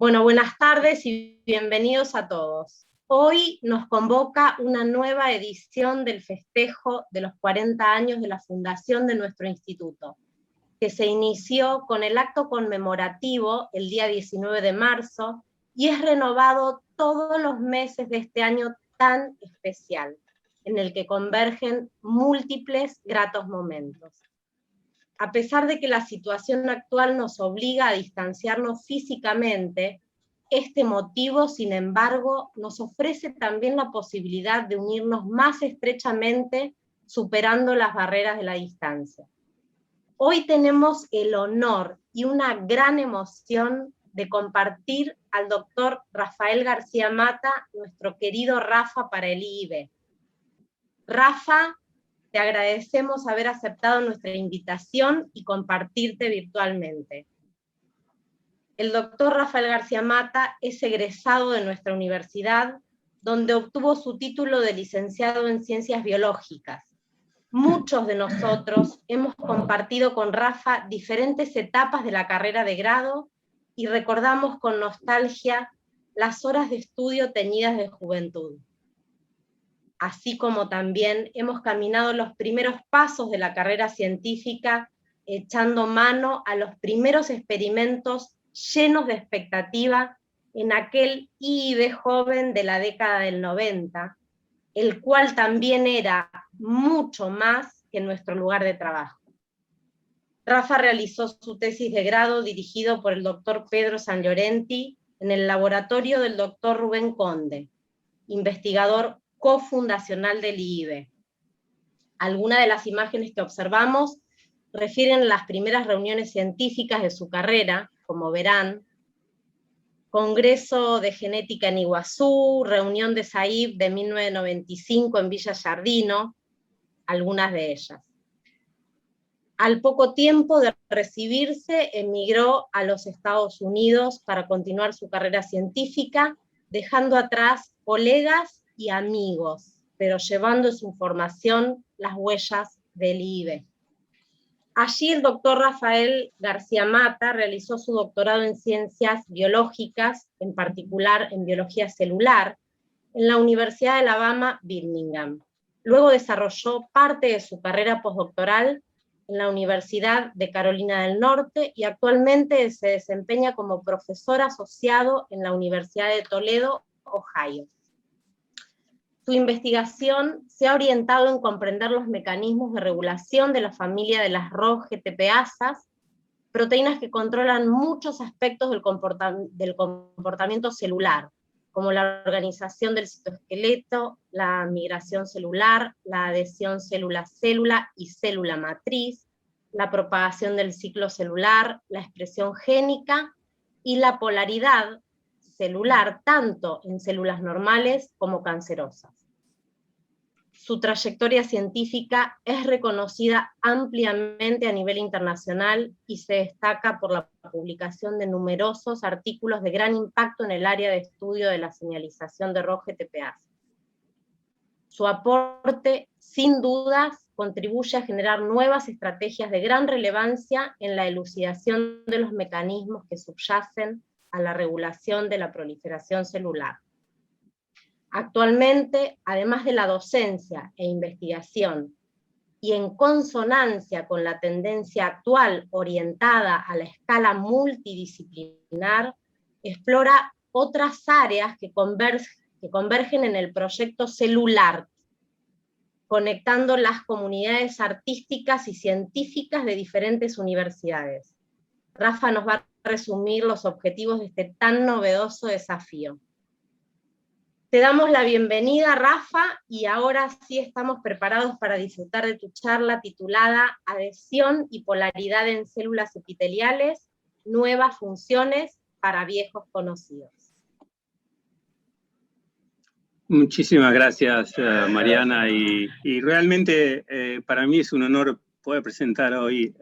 Bueno, buenas tardes y bienvenidos a todos. Hoy nos convoca una nueva edición del festejo de los 40 años de la fundación de nuestro instituto, que se inició con el acto conmemorativo el día 19 de marzo y es renovado todos los meses de este año tan especial, en el que convergen múltiples gratos momentos. A pesar de que la situación actual nos obliga a distanciarnos físicamente, este motivo, sin embargo, nos ofrece también la posibilidad de unirnos más estrechamente, superando las barreras de la distancia. Hoy tenemos el honor y una gran emoción de compartir al doctor Rafael García Mata, nuestro querido Rafa para el IIB. Rafa, te agradecemos haber aceptado nuestra invitación y compartirte virtualmente. El doctor Rafael García Mata es egresado de nuestra universidad, donde obtuvo su título de licenciado en Ciencias Biológicas. Muchos de nosotros hemos compartido con Rafa diferentes etapas de la carrera de grado y recordamos con nostalgia las horas de estudio teñidas de juventud. Así como también hemos caminado los primeros pasos de la carrera científica, echando mano a los primeros experimentos llenos de expectativa en aquel IIB joven de la década del 90, el cual también era mucho más que nuestro lugar de trabajo. Rafa realizó su tesis de grado dirigido por el doctor Pedro Sanllorenti en el laboratorio del doctor Rubén Conde, investigador cofundacional del IIB. Algunas de las imágenes que observamos refieren a las primeras reuniones científicas de su carrera, como verán: Congreso de Genética en Iguazú, reunión de SAIP de 1995 en Villa Giardino, algunas de ellas. Al poco tiempo de recibirse, emigró a los Estados Unidos para continuar su carrera científica, dejando atrás colegas y amigos, pero llevando en su formación las huellas del IIB. Allí el doctor Rafael García Mata realizó su doctorado en Ciencias Biológicas, en particular en Biología Celular, en la Universidad de Alabama, Birmingham. Luego desarrolló parte de su carrera postdoctoral en la Universidad de Carolina del Norte y actualmente se desempeña como profesor asociado en la Universidad de Toledo, Ohio. Su investigación se ha orientado en comprender los mecanismos de regulación de la familia de las ROS-GTPasas, proteínas que controlan muchos aspectos del comportamiento celular, como la organización del citoesqueleto, la migración celular, la adhesión célula-célula y célula matriz, la propagación del ciclo celular, la expresión génica y la polaridad celular, tanto en células normales como cancerosas. Su trayectoria científica es reconocida ampliamente a nivel internacional y se destaca por la publicación de numerosos artículos de gran impacto en el área de estudio de la señalización de ROS-GTPasas. Su aporte, sin dudas, contribuye a generar nuevas estrategias de gran relevancia en la elucidación de los mecanismos que subyacen a la regulación de la proliferación celular. Actualmente, además de la docencia e investigación, y en consonancia con la tendencia actual orientada a la escala multidisciplinar, explora otras áreas que convergen en el proyecto Celular, conectando las comunidades artísticas y científicas de diferentes universidades. Rafa nos va a resumir los objetivos de este tan novedoso desafío. Te damos la bienvenida, Rafa, y ahora sí estamos preparados para disfrutar de tu charla titulada Adhesión y polaridad en células epiteliales, nuevas funciones para viejos conocidos. Muchísimas gracias, Mariana, y realmente para mí es un honor poder presentar hoy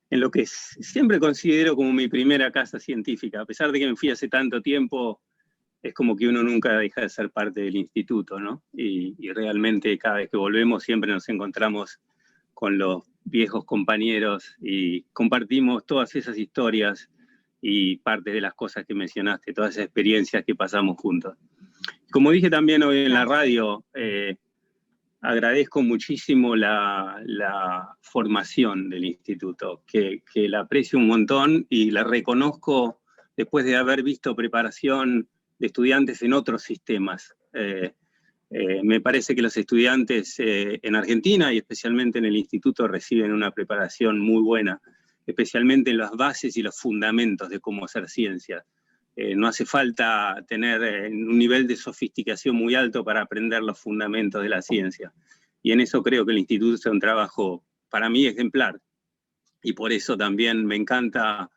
en lo que siempre considero como mi primera casa científica. A pesar de que me fui hace tanto tiempo, es como que uno nunca deja de ser parte del instituto, ¿no? Y realmente cada vez que volvemos siempre nos encontramos con los viejos compañeros y compartimos todas esas historias y parte de las cosas que mencionaste, todas esas experiencias que pasamos juntos. Como dije también hoy en la radio, agradezco muchísimo la formación del instituto, que la aprecio un montón y la reconozco después de haber visto preparación de estudiantes en otros sistemas. Me parece que los estudiantes en Argentina y especialmente en el instituto reciben una preparación muy buena, especialmente en las bases y los fundamentos de cómo hacer ciencia. No hace falta tener un nivel de sofisticación muy alto para aprender los fundamentos de la ciencia. Y en eso creo que el instituto hace un trabajo, para mí, ejemplar. Y por eso también me encanta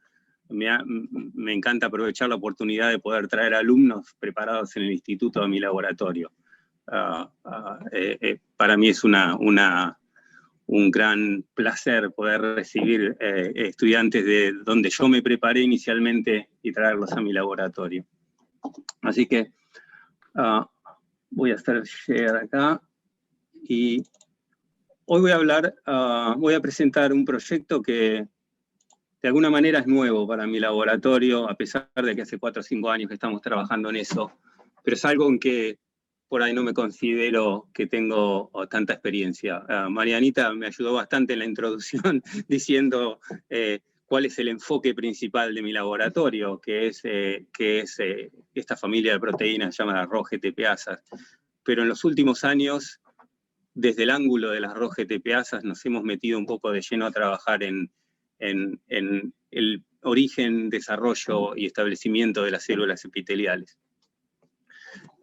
aprovechar la oportunidad de poder traer alumnos preparados en el instituto a mi laboratorio. Para mí es un gran placer poder recibir estudiantes de donde yo me preparé inicialmente y traerlos a mi laboratorio. Así que voy a hacer share acá y hoy voy a presentar un proyecto que de alguna manera es nuevo para mi laboratorio, a pesar de que hace 4 o 5 años que estamos trabajando en eso, pero es algo en que por ahí no me considero que tengo tanta experiencia. Marianita me ayudó bastante en la introducción diciendo cuál es el enfoque principal de mi laboratorio, que es esta familia de proteínas llamada ROS-GTPasas. Pero en los últimos años, desde el ángulo de las ROS-GTPasas, nos hemos metido un poco de lleno a trabajar en el origen, desarrollo y establecimiento de las células epiteliales.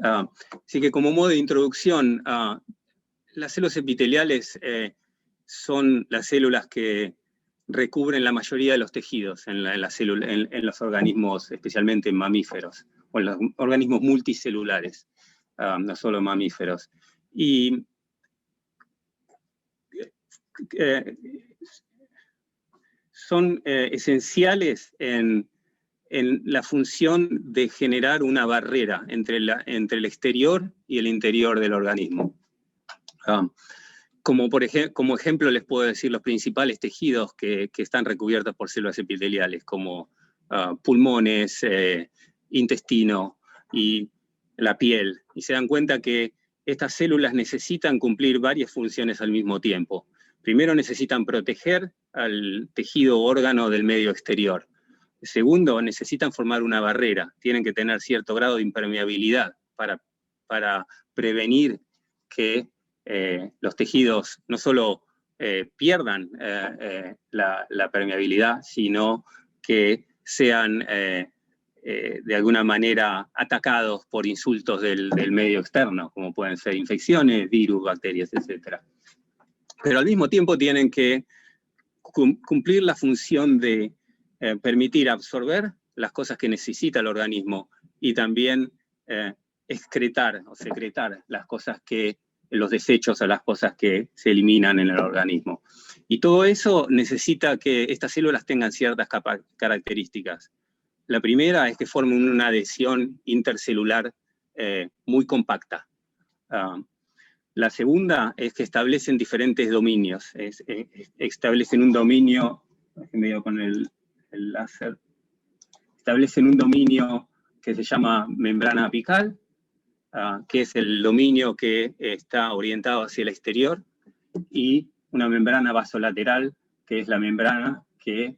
Así que como modo de introducción, las células epiteliales son las células que recubren la mayoría de los tejidos en los organismos, especialmente en mamíferos, o en los organismos multicelulares, no solo mamíferos. Y son esenciales en la función de generar una barrera entre el exterior y el interior del organismo. Como ejemplo les puedo decir los principales tejidos que están recubiertos por células epiteliales, como pulmones, intestino y la piel. Y se dan cuenta que estas células necesitan cumplir varias funciones al mismo tiempo. Primero necesitan proteger al tejido o órgano del medio exterior. Segundo, necesitan formar una barrera, tienen que tener cierto grado de impermeabilidad para prevenir que los tejidos no solo pierdan la permeabilidad, sino que sean de alguna manera atacados por insultos del medio externo, como pueden ser infecciones, virus, bacterias, etc. Pero al mismo tiempo tienen que cumplir la función de permitir absorber las cosas que necesita el organismo y también excretar o secretar los desechos o las cosas que se eliminan en el organismo. Y todo eso necesita que estas células tengan ciertas características. La primera es que formen una adhesión intercelular muy compacta. La segunda es que establecen diferentes dominios. Establecen un dominio, medio con el láser, establecen un dominio que se llama membrana apical, que es el dominio que está orientado hacia el exterior, y una membrana vasolateral, que es la membrana que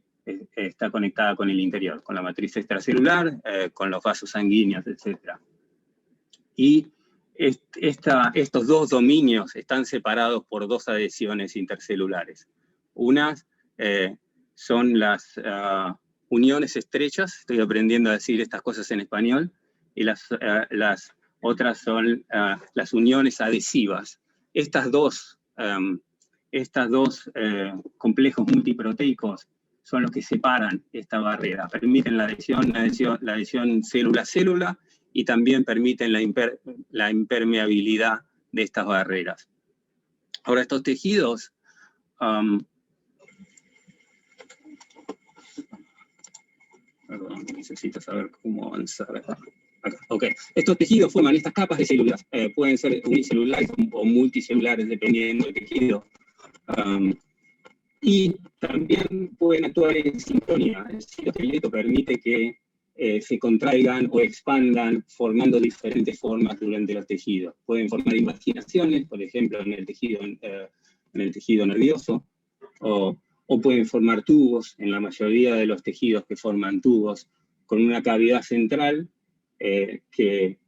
está conectada con el interior, con la matriz extracelular, con los vasos sanguíneos, etc. Y estos dos dominios están separados por dos adhesiones intercelulares. Unas son las uniones estrechas, estoy aprendiendo a decir estas cosas en español, y las otras son las uniones adhesivas. Estas dos complejos multiproteicos son los que separan esta barrera, permiten la adhesión célula-célula y también permiten la impermeabilidad de estas barreras. Ahora, estos tejidos perdón, necesito saber cómo avanzar acá. Okay. Estos tejidos forman estas capas de células, pueden ser unicelulares o multicelulares, dependiendo del tejido. Y también pueden actuar en sincronía. El citoesqueleto permite que se contraigan o expandan formando diferentes formas durante los tejidos. Pueden formar imaginaciones, por ejemplo, en el tejido nervioso, o pueden formar tubos, en la mayoría de los tejidos que forman tubos, con una cavidad central que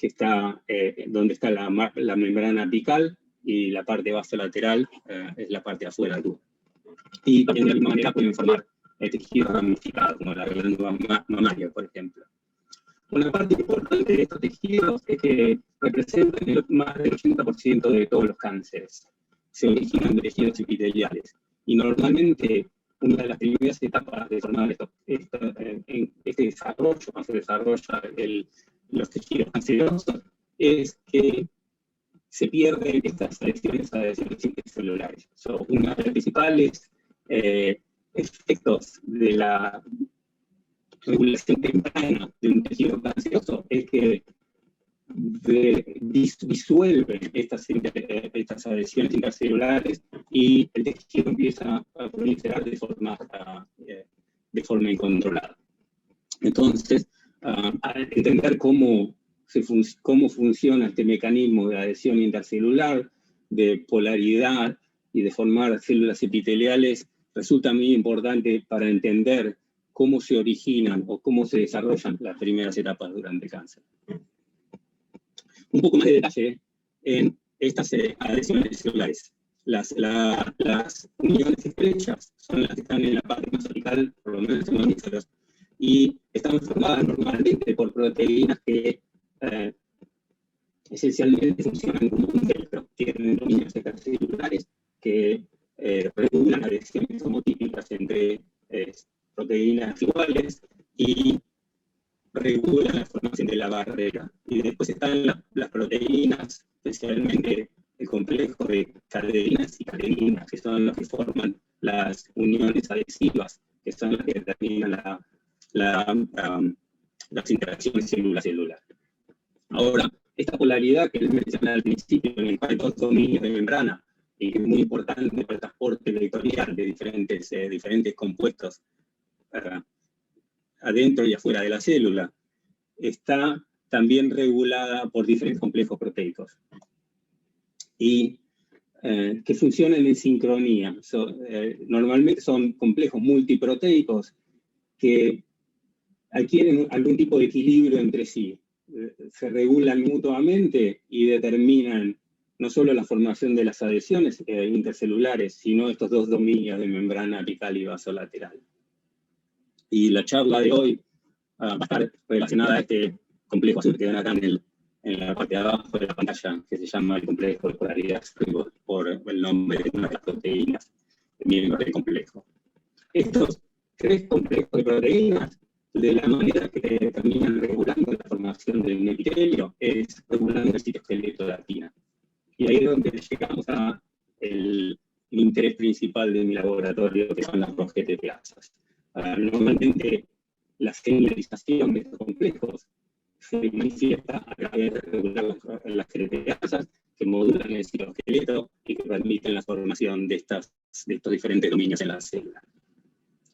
está donde está la membrana apical, y la parte basolateral es la parte de afuera del tubo. Y también de la misma manera pueden formar tejidos ramificados, como la glándula mamaria, por ejemplo. Una parte importante de estos tejidos es que representan más del 80% de todos los cánceres. Se originan de tejidos epiteliales. Y normalmente, una de las primeras etapas de formar este desarrollo, cuando se desarrolla los tejidos cancerosos, es que se pierden estas adhesiones intercelulares. Uno de los principales efectos de la regulación temprana de un tejido canceroso es que disuelve estas adhesiones intercelulares y el tejido empieza a proliferar de forma incontrolada. Entonces, al entender cómo funciona este mecanismo de adhesión intercelular, de polaridad y de formar células epiteliales, resulta muy importante para entender cómo se originan o cómo se desarrollan las primeras etapas durante el cáncer. Un poco más de detalle en estas adhesiones celulares. Las uniones estrechas son las que están en la parte más apical, por lo menos en los mamíferos, y están formadas normalmente por proteínas que esencialmente funcionan como un velcro. Tienen dominios extracelulares que regulan adhesiones homotípicas entre proteínas iguales y regulan la formación de la barrera. Y después están las proteínas, especialmente el complejo de cadeninas y cadeninas, que son las que forman las uniones adhesivas, que son las que determinan las interacciones célula-celular. Ahora, esta polaridad que les mencioné al principio, en el cual hay dos dominios de membrana, y que es muy importante para el transporte vectorial de diferentes compuestos adentro y afuera de la célula, está también regulada por diferentes complejos proteicos. Y que funcionan en sincronía. Normalmente son complejos multiproteicos que adquieren algún tipo de equilibrio entre sí. Se regulan mutuamente y determinan no solo la formación de las adhesiones intercelulares, sino estos dos dominios de membrana apical y basolateral. Y la charla de hoy va a estar relacionada a este complejo azul que ven acá en la parte de abajo de la pantalla, que se llama el complejo de polaridad por el nombre de una de las proteínas miembros del complejo. Estos tres complejos de proteínas, de la manera que terminan regulando la formación del epitelio, es regulando el citoesqueleto de actina. Y ahí es donde llegamos al interés principal de mi laboratorio, que son las ROS-GTPasas. Normalmente la señalización de estos complejos se manifiesta a través de regular las GTPasas que modulan el citoesqueleto y que permiten la formación de estos diferentes dominios en la célula.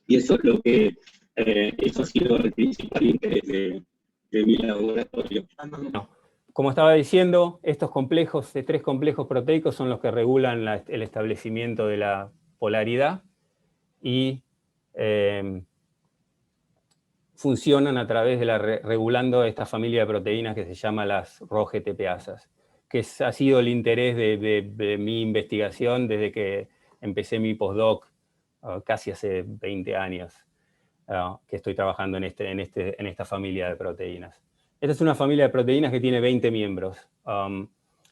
Y eso es lo que eso ha sido el principal interés de mi laboratorio. No. Como estaba diciendo, estos complejos, tres complejos proteicos son los que regulan el establecimiento de la polaridad y funcionan a través de regulando esta familia de proteínas que se llama las ROS-GTPasas, que ha sido el interés de mi investigación desde que empecé mi postdoc casi hace 20 años, que estoy trabajando en esta familia de proteínas. Esta es una familia de proteínas que tiene 20 miembros,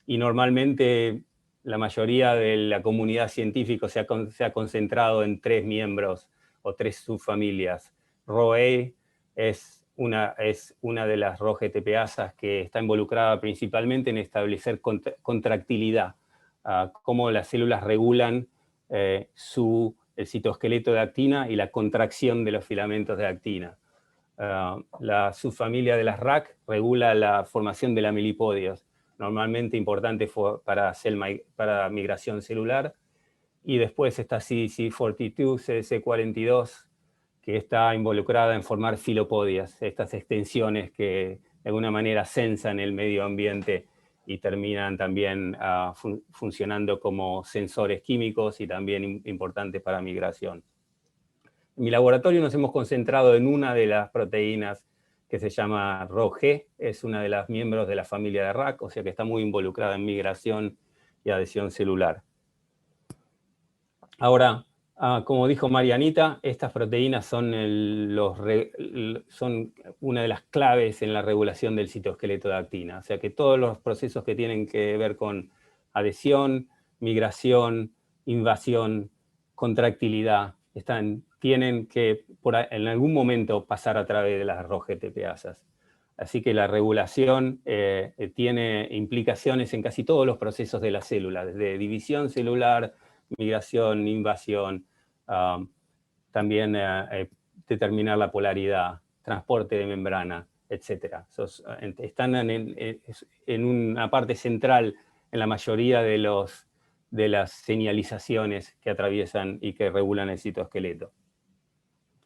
y normalmente la mayoría de la comunidad científica se ha concentrado en 3 miembros o 3 subfamilias. ROA es una de las ROS-GTPasas que está involucrada principalmente en establecer contractilidad, cómo las células regulan el citoesqueleto de actina y la contracción de los filamentos de actina. La subfamilia de las RAC regula la formación de lamilipodios, normalmente importante para migración celular, y después está CDC42, CDC42, que está involucrada en formar filopodias, estas extensiones que de alguna manera censan el medio ambiente y terminan también funcionando como sensores químicos y también importantes para migración. En mi laboratorio nos hemos concentrado en una de las proteínas que se llama ROG, es una de las miembros de la familia de RAC, o sea que está muy involucrada en migración y adhesión celular. Ahora, como dijo Marianita, estas proteínas son una de las claves en la regulación del citoesqueleto de actina. O sea que todos los procesos que tienen que ver con adhesión, migración, invasión, contractilidad, tienen que en algún momento pasar a través de las ROGTPasas. Así que la regulación tiene implicaciones en casi todos los procesos de la célula, desde división celular, migración, invasión, también determinar la polaridad, transporte de membrana, etc. Están en una parte central en la mayoría de las señalizaciones que atraviesan y que regulan el citoesqueleto.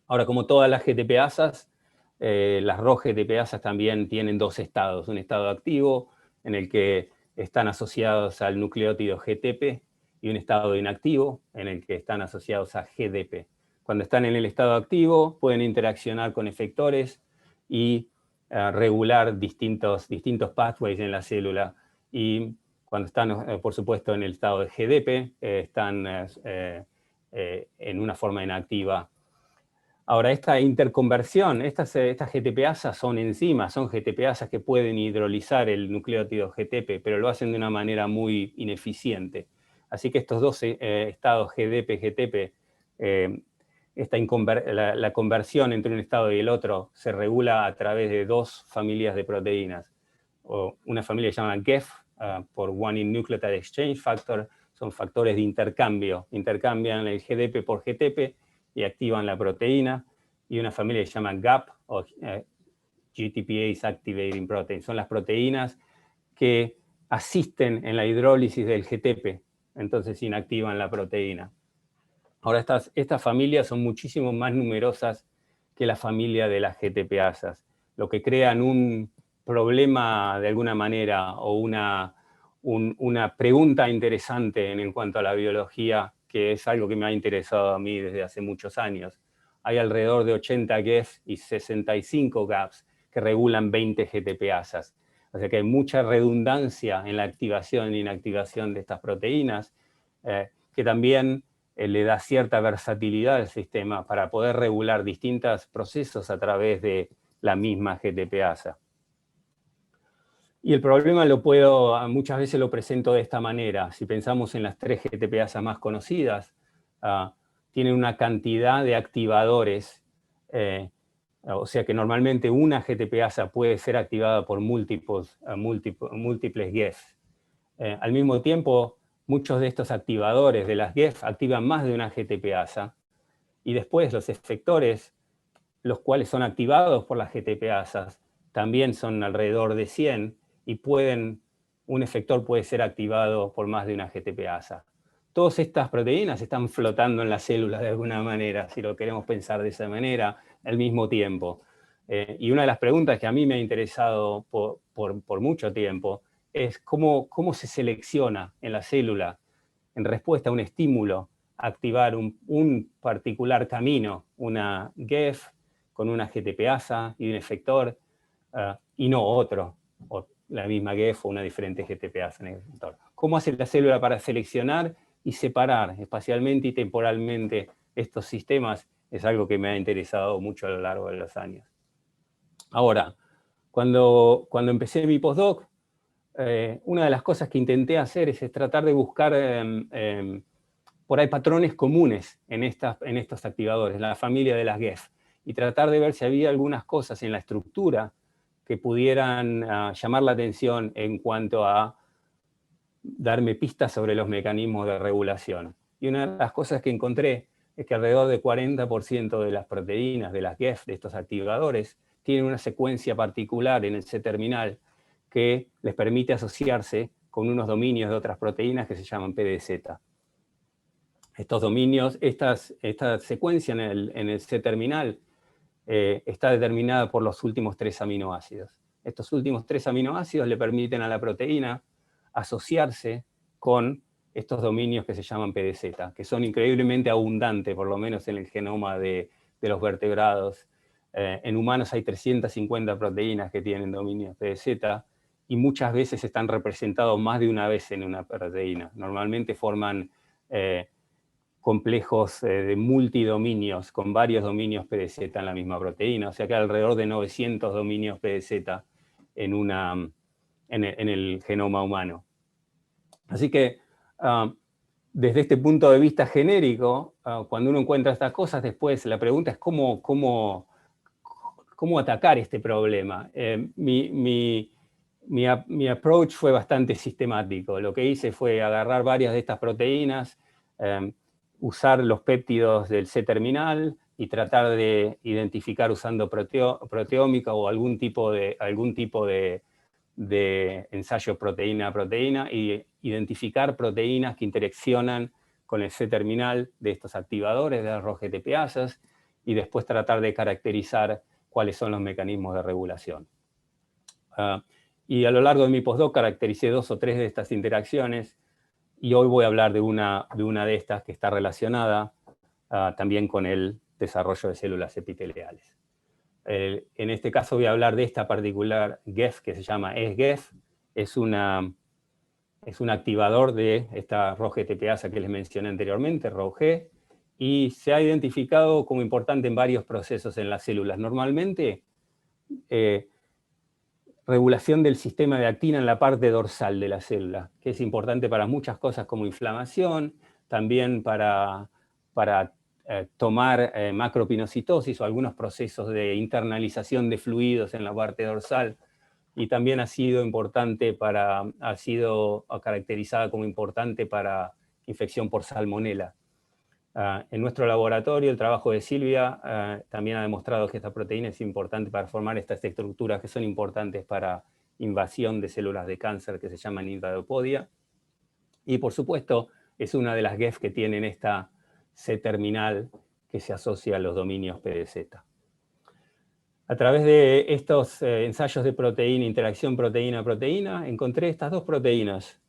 Ahora, como todas las GTPasas, las ROGTPasas también tienen dos estados. Un estado activo, en el que están asociados al nucleótido GTP, y un estado inactivo, en el que están asociados a GDP. Cuando están en el estado activo, pueden interaccionar con efectores y regular distintos pathways en la célula. Y cuando están, por supuesto, en el estado de GDP, están en una forma inactiva. Ahora, esta interconversión, estas GTPasas son enzimas, son GTPasas que pueden hidrolizar el nucleótido GTP, pero lo hacen de una manera muy ineficiente. Así que estos dos estados GDP-GTP, la conversión entre un estado y el otro se regula a través de dos familias de proteínas. Una familia se llama GEF, por Guanine Nucleotide Exchange Factor, son factores de intercambio. Intercambian el GDP por GTP y activan la proteína. Y una familia que se llama GAP, o GTPase Activating Protein. Son las proteínas que asisten en la hidrólisis del GTP, entonces inactivan la proteína. Ahora, estas familias son muchísimo más numerosas que la familia de las GTPasas, lo que crean un problema de alguna manera o una pregunta interesante en cuanto a la biología, que es algo que me ha interesado a mí desde hace muchos años. Hay alrededor de 80 GEFs y 65 GAPs que regulan 20 GTPasas. O sea que hay mucha redundancia en la activación e inactivación de estas proteínas, que también le da cierta versatilidad al sistema para poder regular distintos procesos a través de la misma GTPasa. Y el problema muchas veces lo presento de esta manera. Si pensamos en las 3 GTPasas más conocidas, tienen una cantidad de activadores, o sea que normalmente una GTPasa puede ser activada por múltiples GEFs. Al mismo tiempo, muchos de estos activadores de las GEF activan más de una GTPasa, y después los efectores, los cuales son activados por las GTPasas, también son alrededor de 100, y un efector puede ser activado por más de una GTPasa. Todas estas proteínas están flotando en la célula de alguna manera, si lo queremos pensar de esa manera, al mismo tiempo. Y una de las preguntas que a mí me ha interesado por mucho tiempo es cómo se selecciona en la célula, en respuesta a un estímulo, activar un particular camino, una GEF con una GTPasa y un efector, y no otro, o la misma GEF o una diferente GTPasa en el efector. ¿Cómo hace la célula para seleccionar y separar espacialmente y temporalmente estos sistemas? Es algo que me ha interesado mucho a lo largo de los años. Ahora, cuando empecé mi postdoc, una de las cosas que intenté hacer es tratar de buscar por ahí patrones comunes en estos activadores, la familia de las GEF, y tratar de ver si había algunas cosas en la estructura que pudieran llamar la atención en cuanto a darme pistas sobre los mecanismos de regulación. Y una de las cosas que encontré es que alrededor del 40% de las proteínas, de las GEF, de estos activadores, tienen una secuencia particular en el C-terminal que les permite asociarse con unos dominios de otras proteínas que se llaman PDZ. estos dominios, esta secuencia en el C-terminal está determinada por los últimos 3 aminoácidos. Estos últimos 3 aminoácidos le permiten a la proteína asociarse con estos dominios que se llaman PDZ, que son increíblemente abundantes, por lo menos en el genoma de los vertebrados. En humanos hay 350 proteínas que tienen dominios PDZ, y muchas veces están representados más de una vez en una proteína. Normalmente forman complejos de multidominios, con varios dominios PDZ en la misma proteína, o sea que hay alrededor de 900 dominios PDZ en el genoma humano. Así que, desde este punto de vista genérico, cuando uno encuentra estas cosas, después la pregunta es cómo atacar este problema. Mi approach fue bastante sistemático. Lo que hice fue agarrar varias de estas proteínas, usar los péptidos del C-terminal y tratar de identificar usando proteómica o algún tipo de ensayo proteína a proteína, y identificar proteínas que interaccionan con el C-terminal de estos activadores de las ROS-GTPasas, y después tratar de caracterizar cuáles son los mecanismos de regulación. Y a lo largo de mi postdoc caractericé 2 o 3 de estas interacciones, y hoy voy a hablar de una de estas que está relacionada también con el desarrollo de células epiteliales. En este caso voy a hablar de esta particular GEF que se llama SGEF. Es un activador de esta ROS-GTPasa que les mencioné anteriormente, ROG, y se ha identificado como importante en varios procesos en las células. Normalmente, regulación del sistema de actina en la parte dorsal de la célula, que es importante para muchas cosas como inflamación, también para tomar macropinocitosis o algunos procesos de internalización de fluidos en la parte dorsal, y también ha sido caracterizada como importante para infección por salmonela. En nuestro laboratorio, el trabajo de Silvia también ha demostrado que esta proteína es importante para formar estas estructuras que son importantes para invasión de células de cáncer que se llaman invadopodia. Y por supuesto, es una de las GEF que tienen esta C-terminal que se asocia a los dominios PDZ. A través de estos ensayos de proteína, interacción proteína-proteína, encontré estas 2 proteínas,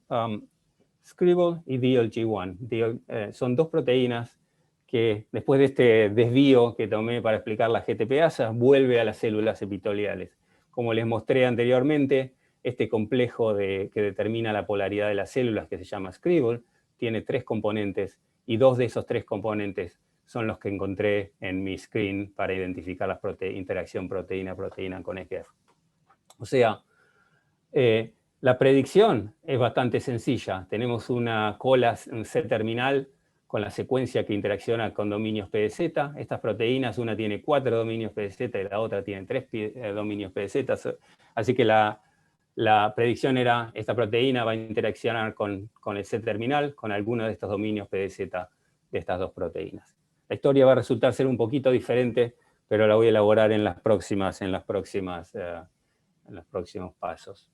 Scribble y DLG1. Son 2 proteínas que, después de este desvío que tomé para explicar las GTPasas, vuelve a las células epiteliales. Como les mostré anteriormente, este complejo que determina la polaridad de las células, que se llama Scribble, tiene 3 componentes, y 2 de esos 3 componentes son los que encontré en mi screen para identificar la interacción proteína-proteína con SGEF. O sea, la predicción es bastante sencilla. Tenemos una cola, un C-terminal con la secuencia que interacciona con dominios PDZ. Estas proteínas, una tiene 4 dominios PDZ y la otra tiene 3 dominios PDZ. Así que la predicción era, esta proteína va a interaccionar con el C-terminal, con alguno de estos dominios PDZ de estas 2 proteínas. La historia va a resultar ser un poquito diferente, pero la voy a elaborar en los próximos pasos.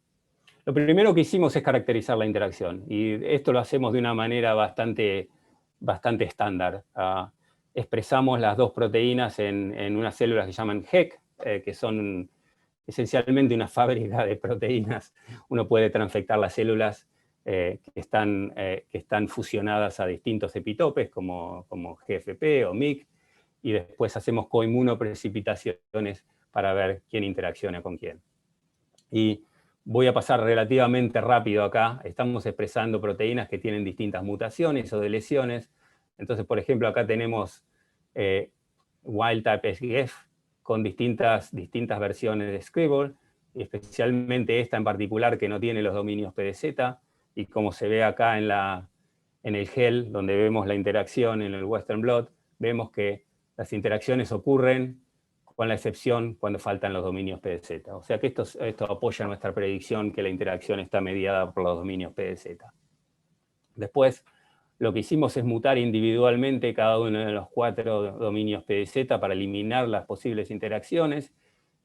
Lo primero que hicimos es caracterizar la interacción, y esto lo hacemos de una manera bastante estándar. Expresamos las 2 proteínas en unas células que se llaman HEC, que son esencialmente una fábrica de proteínas. Uno puede transfectar las células que están fusionadas a distintos epitopes, como GFP o MYC, y después hacemos coinmunoprecipitaciones para ver quién interacciona con quién. Y voy a pasar relativamente rápido acá. Estamos expresando proteínas que tienen distintas mutaciones o deleciones. Entonces, por ejemplo, acá tenemos wild type SGEF con distintas versiones de Scribble, y especialmente esta en particular que no tiene los dominios PDZ, y como se ve acá en el gel, donde vemos la interacción en el Western blot, vemos que las interacciones ocurren con la excepción cuando faltan los dominios PDZ. O sea que esto apoya nuestra predicción que la interacción está mediada por los dominios PDZ. Después, lo que hicimos es mutar individualmente cada uno de los 4 dominios PDZ para eliminar las posibles interacciones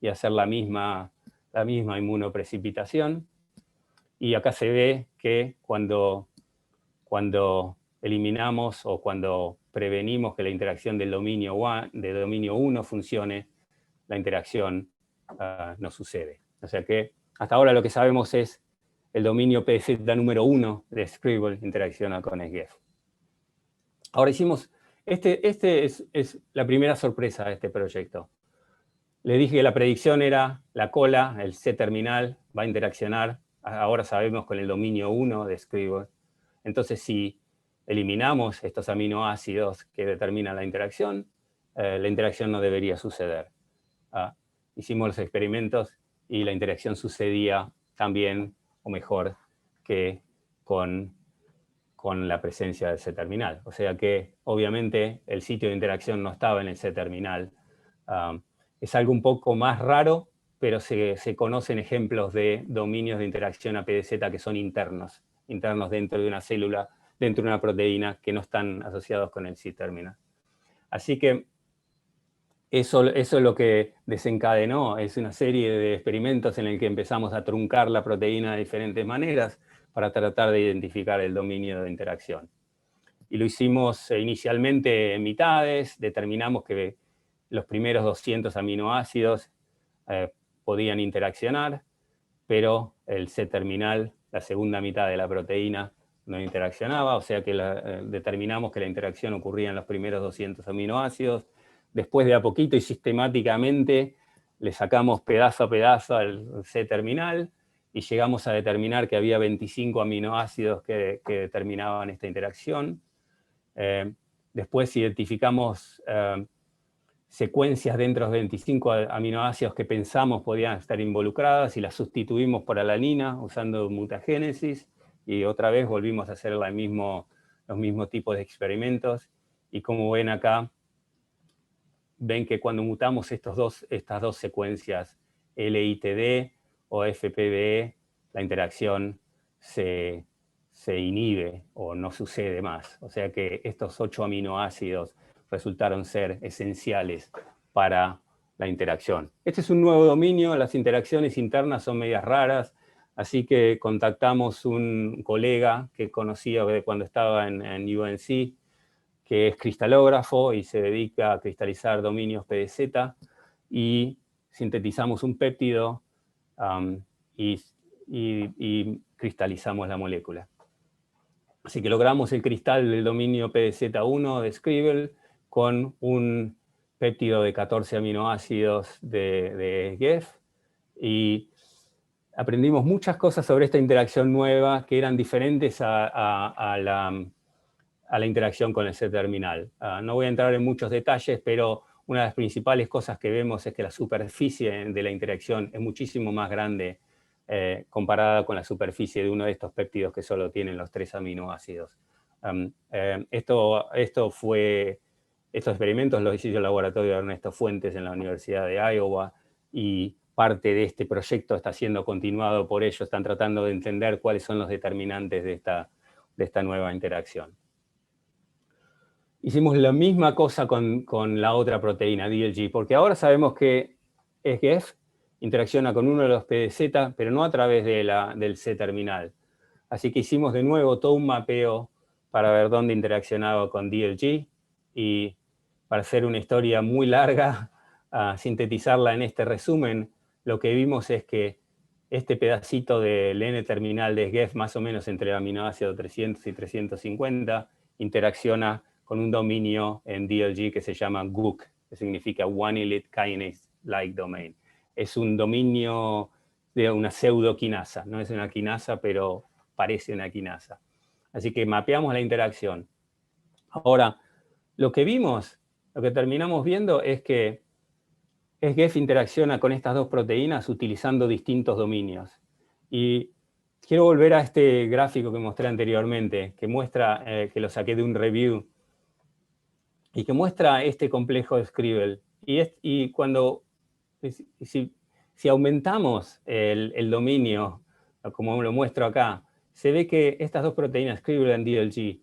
y hacer la misma inmunoprecipitación. Y acá se ve que cuando eliminamos o cuando prevenimos que la interacción del dominio 1 funcione, la interacción no sucede. O sea que hasta ahora lo que sabemos es el dominio PZ número 1 de Scribble interacciona con SGEF. Ahora hicimos, este es la primera sorpresa de este proyecto. Le dije que la predicción era la cola, el C-terminal, va a interaccionar, ahora sabemos con el dominio 1 de Scribble. Entonces, si eliminamos estos aminoácidos que determinan la interacción no debería suceder. Hicimos los experimentos y la interacción sucedía también, o mejor, que con la presencia del C-terminal. O sea que, obviamente, el sitio de interacción no estaba en el C-terminal. Es algo un poco más raro, pero se conocen ejemplos de dominios de interacción APDZ que son internos dentro de una célula, dentro de una proteína, que no están asociados con el C-terminal. Así que eso es lo que desencadenó, es una serie de experimentos en el que empezamos a truncar la proteína de diferentes maneras para tratar de identificar el dominio de interacción. Y lo hicimos inicialmente en mitades, determinamos que los primeros 200 aminoácidos podían interaccionar, pero el C-terminal, la segunda mitad de la proteína, no interaccionaba, o sea que determinamos que la interacción ocurría en los primeros 200 aminoácidos. Después de a poquito y sistemáticamente le sacamos pedazo a pedazo al C-terminal y llegamos a determinar que había 25 aminoácidos que determinaban esta interacción. Después identificamos secuencias dentro de los 25 aminoácidos que pensamos podían estar involucradas y las sustituimos por alanina usando mutagénesis, y otra vez volvimos a hacer los mismos tipos de experimentos, y como ven acá, ven que cuando mutamos estas dos secuencias, LITD o FPBE, la interacción se inhibe o no sucede más. O sea que estos 8 aminoácidos resultaron ser esenciales para la interacción. Este es un nuevo dominio, las interacciones internas son medias raras, así que contactamos un colega que conocía cuando estaba en UNC, que es cristalógrafo y se dedica a cristalizar dominios PDZ, y sintetizamos un péptido y cristalizamos la molécula. Así que logramos el cristal del dominio PDZ1 de Scribble con un péptido de 14 aminoácidos de SGEF, y aprendimos muchas cosas sobre esta interacción nueva que eran diferentes a la interacción con el C-terminal. No voy a entrar en muchos detalles, pero una de las principales cosas que vemos es que la superficie de la interacción es muchísimo más grande comparada con la superficie de uno de estos péptidos que solo tienen los 3 aminoácidos. Estos experimentos los hizo el laboratorio de Ernesto Fuentes en la Universidad de Iowa, y parte de este proyecto está siendo continuado por ellos. Están tratando de entender cuáles son los determinantes de esta nueva interacción. Hicimos la misma cosa con la otra proteína, DLG, porque ahora sabemos que SGEF interacciona con uno de los PDZ, pero no a través del C-terminal. Así que hicimos de nuevo todo un mapeo para ver dónde interaccionaba con DLG, y para hacer una historia muy larga, sintetizarla en este resumen, lo que vimos es que este pedacito del N-terminal de SGEF, más o menos entre el aminoácido 300 y 350, interacciona con un dominio en DLG que se llama GUK, que significa One Elite Kinase-like Domain. Es un dominio de una pseudoquinasa, no es una quinasa, pero parece una quinasa. Así que mapeamos la interacción. Ahora, lo que terminamos viendo es que SGEF interacciona con estas dos proteínas utilizando distintos dominios. Y quiero volver a este gráfico que mostré anteriormente, que muestra, que lo saqué de un review, y que muestra este complejo de Scribble. Y cuando, si aumentamos el dominio, como lo muestro acá, se ve que estas dos proteínas, Scribble y DLG,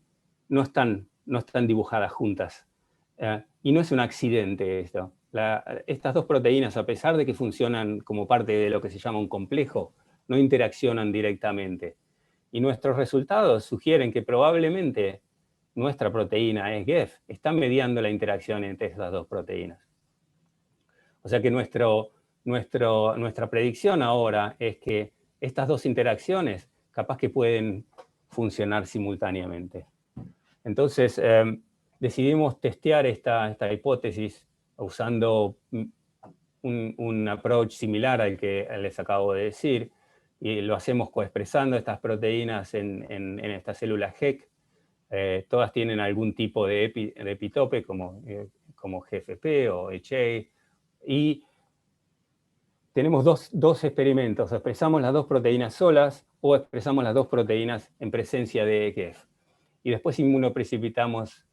no están dibujadas juntas. Y no es un accidente esto. Estas dos proteínas, a pesar de que funcionan como parte de lo que se llama un complejo, no interaccionan directamente. Y nuestros resultados sugieren que probablemente nuestra proteína ESGEF, está mediando la interacción entre esas dos proteínas. O sea que nuestra predicción ahora es que estas dos interacciones capaz que pueden funcionar simultáneamente. Entonces, decidimos testear esta hipótesis usando un approach similar al que les acabo de decir, y lo hacemos coexpresando estas proteínas en estas células HEC. Todas tienen algún tipo de epitope, como GFP o HA, y tenemos dos experimentos. Expresamos las dos proteínas solas o expresamos las dos proteínas en presencia de EGF. Y después inmunoprecipitamos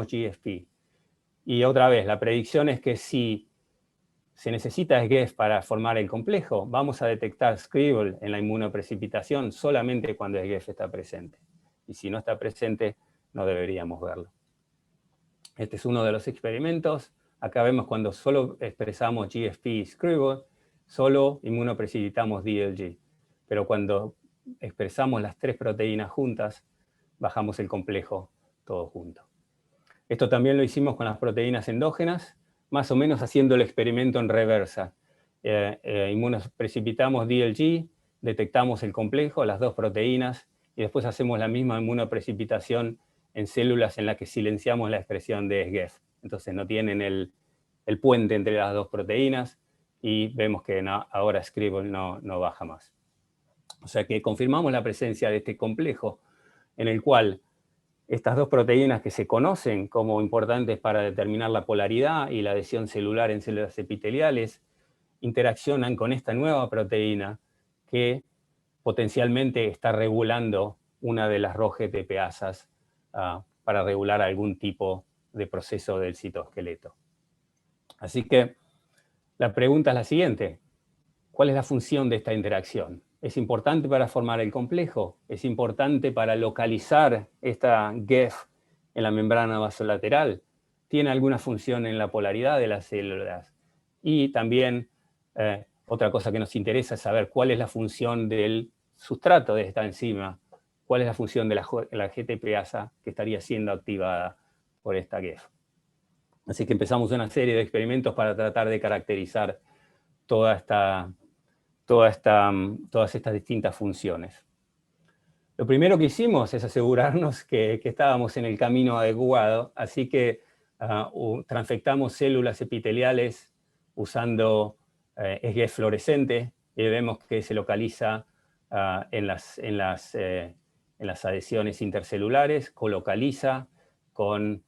GFP. Y otra vez, la predicción es que si se necesita EGF para formar el complejo, vamos a detectar Scribble en la inmunoprecipitación solamente cuando EGF está presente. Y si no está presente, no deberíamos verlo. Este es uno de los experimentos. Acá vemos cuando solo expresamos GFP y Scribble, solo inmunoprecipitamos DLG. Pero cuando expresamos las tres proteínas juntas, bajamos el complejo todo junto. Esto también lo hicimos con las proteínas endógenas, más o menos haciendo el experimento en reversa. Inmunoprecipitamos DLG, detectamos el complejo, las dos proteínas, y después hacemos la misma inmunoprecipitación en células en las que silenciamos la expresión de ESGEF. Entonces no tienen el puente entre las dos proteínas, y vemos que ahora Scribble no baja más. O sea que confirmamos la presencia de este complejo, en el cual estas dos proteínas que se conocen como importantes para determinar la polaridad y la adhesión celular en células epiteliales, interaccionan con esta nueva proteína que potencialmente está regulando una de las ROGTPasas para regular algún tipo de proceso del citoesqueleto. Así que la pregunta es la siguiente: ¿cuál es la función de esta interacción? ¿Es importante para formar el complejo? ¿Es importante para localizar esta GEF en la membrana basolateral? ¿Tiene alguna función en la polaridad de las células? Y también otra cosa que nos interesa es saber cuál es la función del sustrato de esta enzima, cuál es la función de la GTPasa que estaría siendo activada por esta GEF. Así que empezamos una serie de experimentos para tratar de caracterizar todas estas distintas funciones. Lo primero que hicimos es asegurarnos que estábamos en el camino adecuado, así que transfectamos células epiteliales usando ESGEF fluorescente, y vemos que se localiza en las adhesiones intercelulares, colocaliza con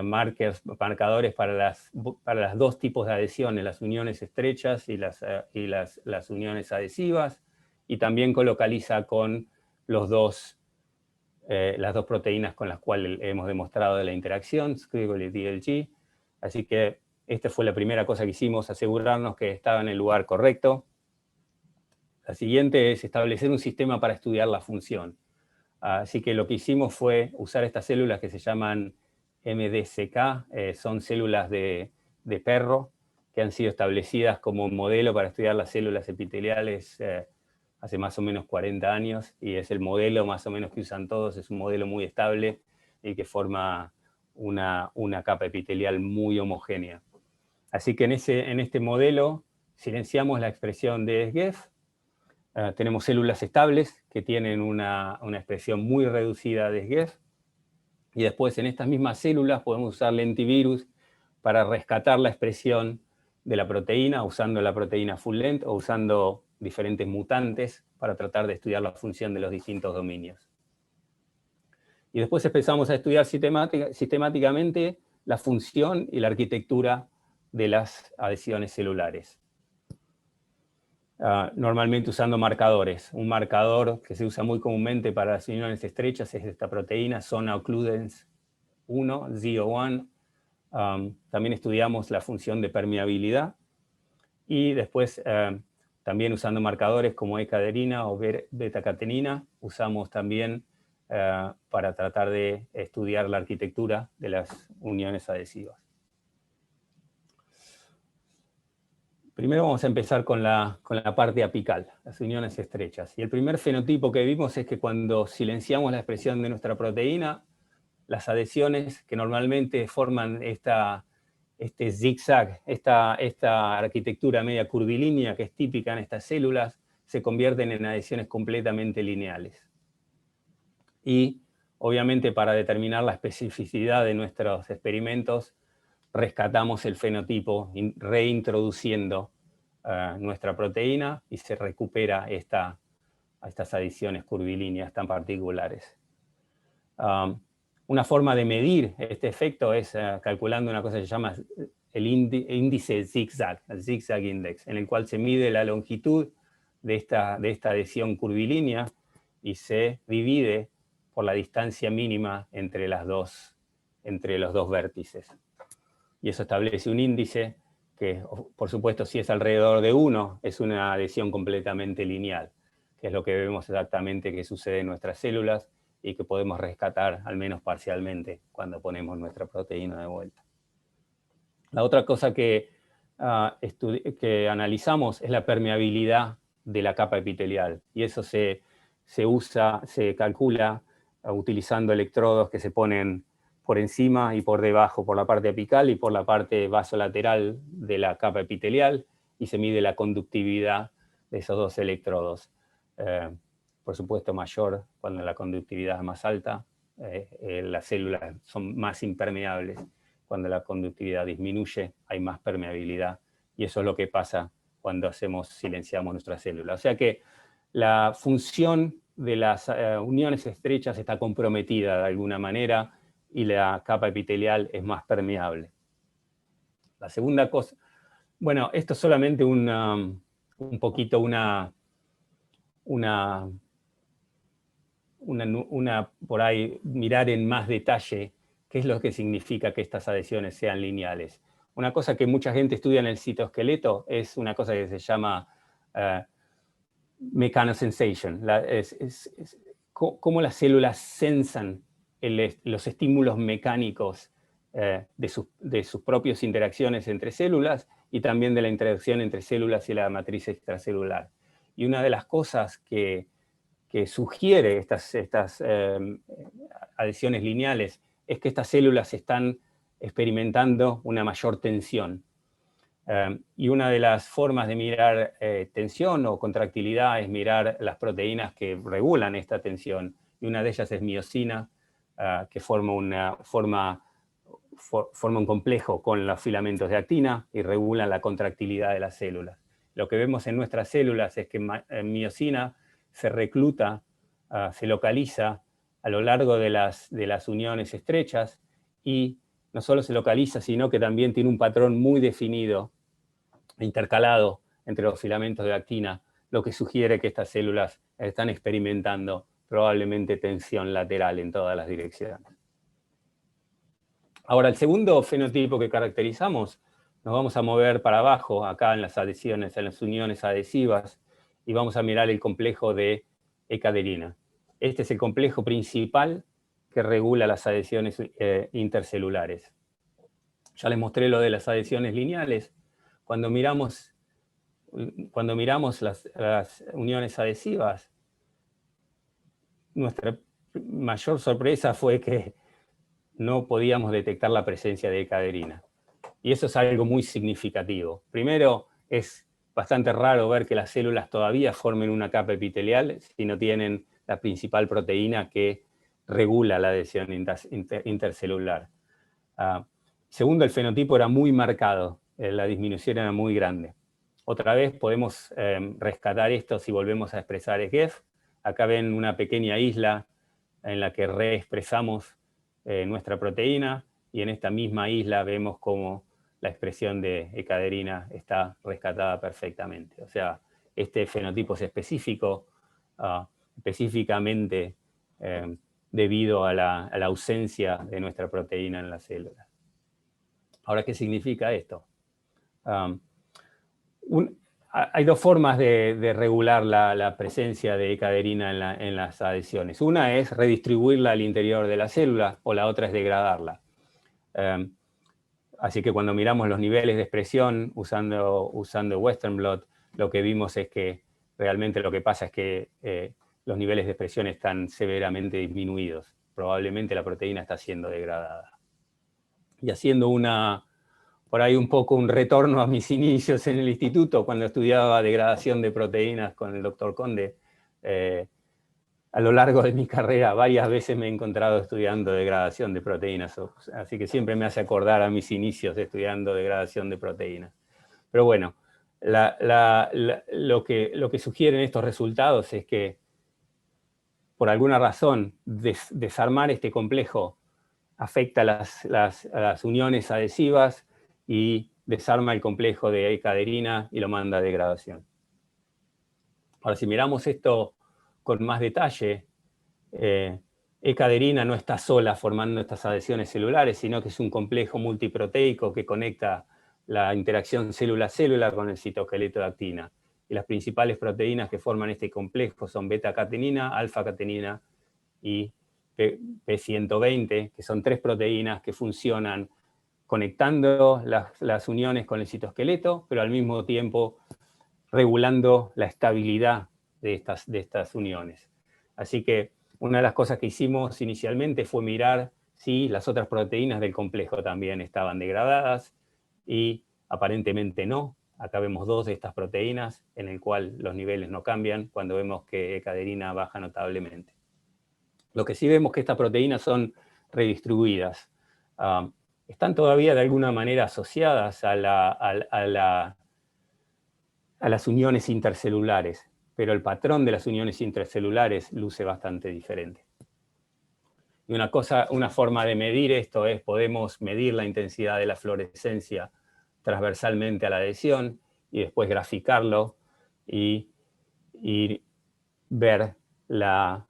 marcadores para las dos tipos de adhesiones, las uniones estrechas y las uniones adhesivas, y también colocaliza con las dos proteínas con las cuales hemos demostrado la interacción, Scribble y DLG. Así que esta fue la primera cosa que hicimos, asegurarnos que estaba en el lugar correcto. La siguiente es establecer un sistema para estudiar la función. Así que lo que hicimos fue usar estas células que se llaman MDCK, son células de perro que han sido establecidas como un modelo para estudiar las células epiteliales hace más o menos 40 años, y es el modelo más o menos que usan todos. Es un modelo muy estable y que forma una capa epitelial muy homogénea. Así que en este modelo silenciamos la expresión de ESGEF. Tenemos células estables que tienen una expresión muy reducida de ESGEF, y después en estas mismas células podemos usar lentivirus para rescatar la expresión de la proteína, usando la proteína full length o usando diferentes mutantes para tratar de estudiar la función de los distintos dominios. Y después empezamos a estudiar sistemáticamente la función y la arquitectura de las adhesiones celulares. Normalmente usando marcadores. Un marcador que se usa muy comúnmente para las uniones estrechas es esta proteína, zona occludens 1, ZO1. También estudiamos la función de permeabilidad. Y después, también usando marcadores como E-caderina o beta-catenina, usamos también para tratar de estudiar la arquitectura de las uniones adhesivas. Primero vamos a empezar con la parte apical, las uniones estrechas. Y el primer fenotipo que vimos es que cuando silenciamos la expresión de nuestra proteína, las adhesiones que normalmente forman este zigzag, esta arquitectura media curvilínea que es típica en estas células, se convierten en adhesiones completamente lineales. Y obviamente para determinar la especificidad de nuestros experimentos, rescatamos el fenotipo reintroduciendo nuestra proteína y se recupera estas adiciones curvilíneas tan particulares. Una forma de medir este efecto es calculando una cosa que se llama el índice zigzag, el zigzag index, en el cual se mide la longitud de esta adhesión curvilínea y se divide por la distancia mínima entre los dos vértices. Y eso establece un índice que, por supuesto, si es alrededor de 1, es una adhesión completamente lineal, que es lo que vemos exactamente que sucede en nuestras células y que podemos rescatar, al menos parcialmente, cuando ponemos nuestra proteína de vuelta. La otra cosa que analizamos es la permeabilidad de la capa epitelial, y eso se calcula utilizando electrodos que se ponen por encima y por debajo, por la parte apical y por la parte vasolateral de la capa epitelial, y se mide la conductividad de esos dos electrodos. Por supuesto, mayor cuando la conductividad es más alta, las células son más impermeables. Cuando la conductividad disminuye, hay más permeabilidad, y eso es lo que pasa cuando silenciamos nuestras células. O sea que la función de las uniones estrechas está comprometida de alguna manera, y la capa epitelial es más permeable. La segunda cosa, bueno, esto es solamente un poquito por ahí mirar en más detalle qué es lo que significa que estas adhesiones sean lineales. Una cosa que mucha gente estudia en el citoesqueleto es una cosa que se llama mechanosensation, cómo las células sensan los estímulos mecánicos de sus propias interacciones entre células y también de la interacción entre células y la matriz extracelular. Y una de las cosas que sugiere estas adhesiones lineales es que estas células están experimentando una mayor tensión. Y una de las formas de mirar tensión o contractilidad es mirar las proteínas que regulan esta tensión. Y una de ellas es miosina, que forma un complejo con los filamentos de actina y regula la contractilidad de las células. Lo que vemos en nuestras células es que miosina se recluta, se localiza a lo largo de las uniones estrechas, y no solo se localiza, sino que también tiene un patrón muy definido, intercalado entre los filamentos de actina, lo que sugiere que estas células están experimentando probablemente tensión lateral en todas las direcciones. Ahora, el segundo fenotipo que caracterizamos, nos vamos a mover para abajo, acá en las adhesiones, en las uniones adhesivas, y vamos a mirar el complejo de E-caderina. Este es el complejo principal que regula las adhesiones intercelulares. Ya les mostré lo de las adhesiones lineales. Cuando miramos las uniones adhesivas, nuestra mayor sorpresa fue que no podíamos detectar la presencia de E-caderina. Y eso es algo muy significativo. Primero, es bastante raro ver que las células todavía formen una capa epitelial si no tienen la principal proteína que regula la adhesión intercelular. Segundo, el fenotipo era muy marcado, la disminución era muy grande. Otra vez podemos rescatar esto si volvemos a expresar EGF. Acá ven una pequeña isla en la que reexpresamos nuestra proteína, y en esta misma isla vemos cómo la expresión de E-caderina está rescatada perfectamente. O sea, este fenotipo es específico, específicamente debido a la ausencia de nuestra proteína en la célula. Ahora, ¿qué significa esto? Hay dos formas de regular la presencia de E-caderina en las adhesiones. Una es redistribuirla al interior de la célula, o la otra es degradarla. Así que cuando miramos los niveles de expresión usando Western blot, lo que vimos es que realmente lo que pasa es que los niveles de expresión están severamente disminuidos. Probablemente la proteína está siendo degradada. Y haciendo por ahí un poco un retorno a mis inicios en el instituto, cuando estudiaba degradación de proteínas con el doctor Conde, a lo largo de mi carrera varias veces me he encontrado estudiando degradación de proteínas, así que siempre me hace acordar a mis inicios estudiando degradación de proteínas. Pero bueno, lo que sugieren estos resultados es que, por alguna razón, desarmar este complejo afecta a las uniones adhesivas y desarma el complejo de E-caderina y lo manda a degradación. Ahora, si miramos esto con más detalle, E-caderina no está sola formando estas adhesiones celulares, sino que es un complejo multiproteico que conecta la interacción célula-célula con el citoesqueleto de actina. Y las principales proteínas que forman este complejo son beta-catenina, alfa-catenina y P120, que son 3 proteínas que funcionan conectando las uniones con el citoesqueleto, pero al mismo tiempo regulando la estabilidad de estas uniones. Así que una de las cosas que hicimos inicialmente fue mirar si las otras proteínas del complejo también estaban degradadas, y aparentemente no. Acá vemos 2 de estas proteínas en el cual los niveles no cambian cuando vemos que E-caderina baja notablemente. Lo que sí vemos que estas proteínas son redistribuidas. Están todavía de alguna manera asociadas a las uniones intercelulares, pero el patrón de las uniones intercelulares luce bastante diferente. Y una forma de medir esto es, podemos medir la intensidad de la fluorescencia transversalmente a la adhesión y después graficarlo y ver la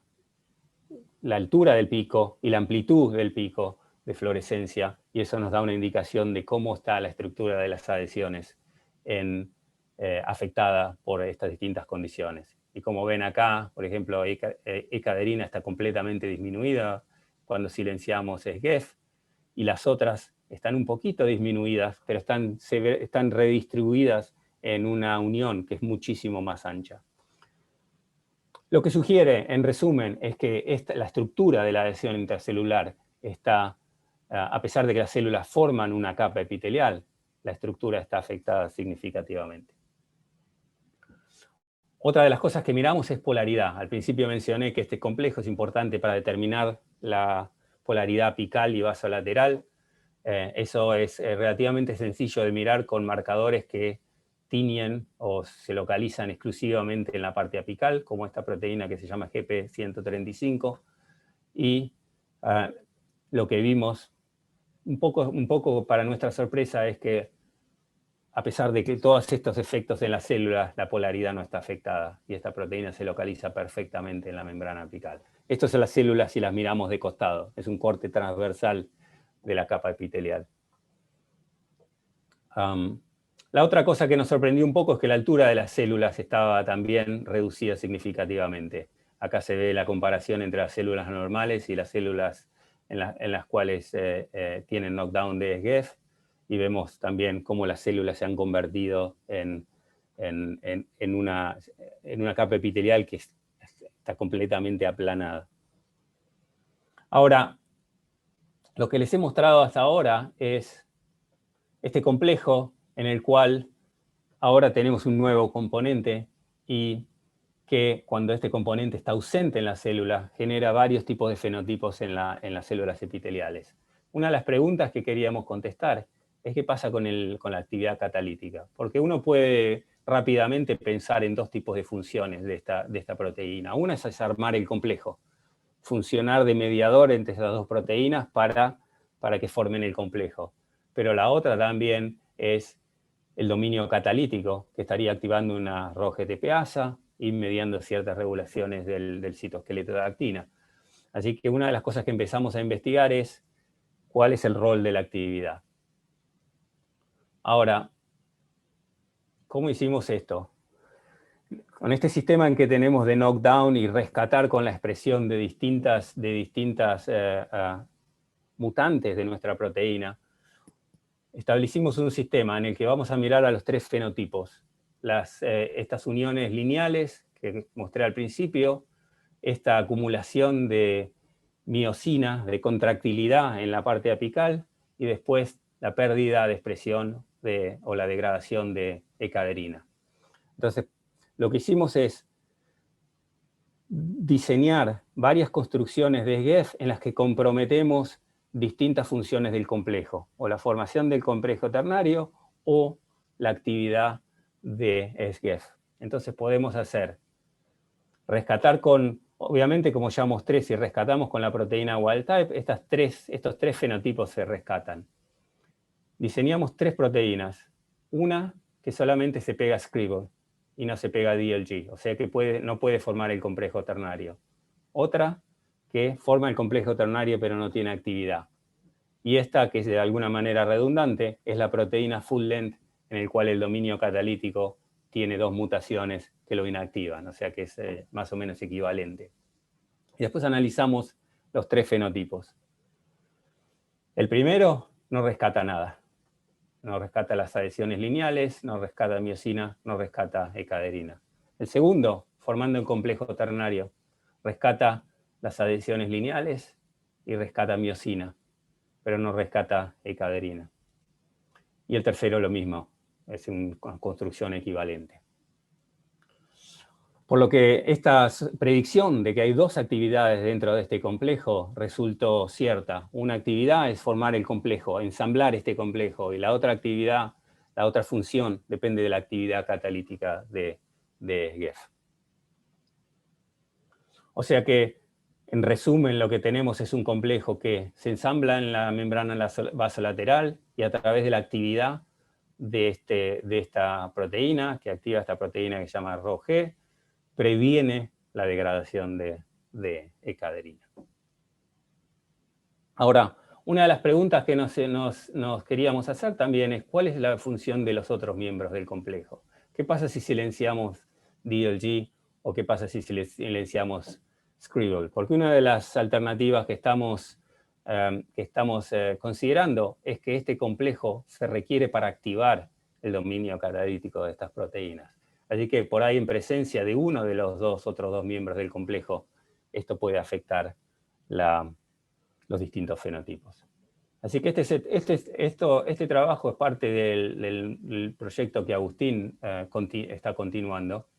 altura del pico y la amplitud del pico de fluorescencia, y eso nos da una indicación de cómo está la estructura de las adhesiones afectada por estas distintas condiciones. Y como ven acá, por ejemplo, E-caderina está completamente disminuida cuando silenciamos SGEF, y las otras están un poquito disminuidas, pero están redistribuidas en una unión que es muchísimo más ancha. Lo que sugiere, en resumen, es que la estructura de la adhesión intercelular está, a pesar de que las células forman una capa epitelial, la estructura está afectada significativamente. Otra de las cosas que miramos es polaridad. Al principio mencioné que este complejo es importante para determinar la polaridad apical y vasolateral. Eso es relativamente sencillo de mirar con marcadores que tiñen o se localizan exclusivamente en la parte apical, como esta proteína que se llama GP135. Y lo que vimos, un poco para nuestra sorpresa, es que a pesar de que todos estos efectos en las células, la polaridad no está afectada, y esta proteína se localiza perfectamente en la membrana apical. Estas son las células si las miramos de costado. Es un corte transversal de la capa epitelial. La otra cosa que nos sorprendió un poco es que la altura de las células estaba también reducida significativamente. Acá se ve la comparación entre las células normales y las células en las cuales tienen knockdown de SGEF, y vemos también cómo las células se han convertido en una capa epitelial que está completamente aplanada. Ahora, lo que les he mostrado hasta ahora es este complejo en el cual ahora tenemos un nuevo componente, y que cuando este componente está ausente en la célula genera varios tipos de fenotipos en las células epiteliales. Una de las preguntas que queríamos contestar es qué pasa con la actividad catalítica, porque uno puede rápidamente pensar en 2 tipos de funciones de esta proteína. Una es desarmar el complejo, funcionar de mediador entre esas 2 proteínas para que formen el complejo. Pero la otra también es el dominio catalítico, que estaría activando una ROGTPasa y mediando ciertas regulaciones del citoesqueleto de actina. Así que una de las cosas que empezamos a investigar es cuál es el rol de la actividad. Ahora, ¿cómo hicimos esto? Con este sistema en que tenemos de knockdown y rescatar con la expresión de distintas mutantes de nuestra proteína, establecimos un sistema en el que vamos a mirar a los 3 fenotipos. Estas uniones lineales que mostré al principio, esta acumulación de miosina, de contractilidad en la parte apical, y después la pérdida de expresión o la degradación de E-caderina. Entonces, lo que hicimos es diseñar varias construcciones de SGEF en las que comprometemos distintas funciones del complejo, o la formación del complejo ternario o la actividad de SGEF. Entonces podemos rescatar obviamente como ya mostré, si rescatamos con la proteína wild type, estos 3 fenotipos se rescatan. Diseñamos 3 proteínas, una que solamente se pega a Scribble y no se pega a DLG, o sea que no puede formar el complejo ternario. Otra que forma el complejo ternario pero no tiene actividad. Y esta, que es de alguna manera redundante, es la proteína full length, en el cual el dominio catalítico tiene 2 mutaciones que lo inactivan, o sea que es más o menos equivalente. Y después analizamos los 3 fenotipos. El primero no rescata nada. No rescata las adhesiones lineales, no rescata miosina, no rescata E-caderina. El segundo, formando el complejo ternario, rescata las adhesiones lineales y rescata miosina, pero no rescata E-caderina. Y el tercero lo mismo, es una construcción equivalente. Por lo que esta predicción de que hay 2 actividades dentro de este complejo resultó cierta. Una actividad es formar el complejo, ensamblar este complejo, y la otra actividad, la otra función, depende de la actividad catalítica de SGEF. O sea que, en resumen, lo que tenemos es un complejo que se ensambla en la membrana vasolateral y a través de la actividad de esta proteína, que activa esta proteína que se llama ROG, previene la degradación de E-caderina. Ahora, una de las preguntas que nos queríamos hacer también es ¿cuál es la función de los otros miembros del complejo? ¿Qué pasa si silenciamos DLG o qué pasa si silenciamos Scribble? Porque una de las alternativas que estamos considerando es que este complejo se requiere para activar el dominio catalítico de estas proteínas. Así que por ahí, en presencia de uno de los otros dos miembros del complejo, esto puede afectar los distintos fenotipos. Así que este trabajo es parte del proyecto que Agustín está continuando.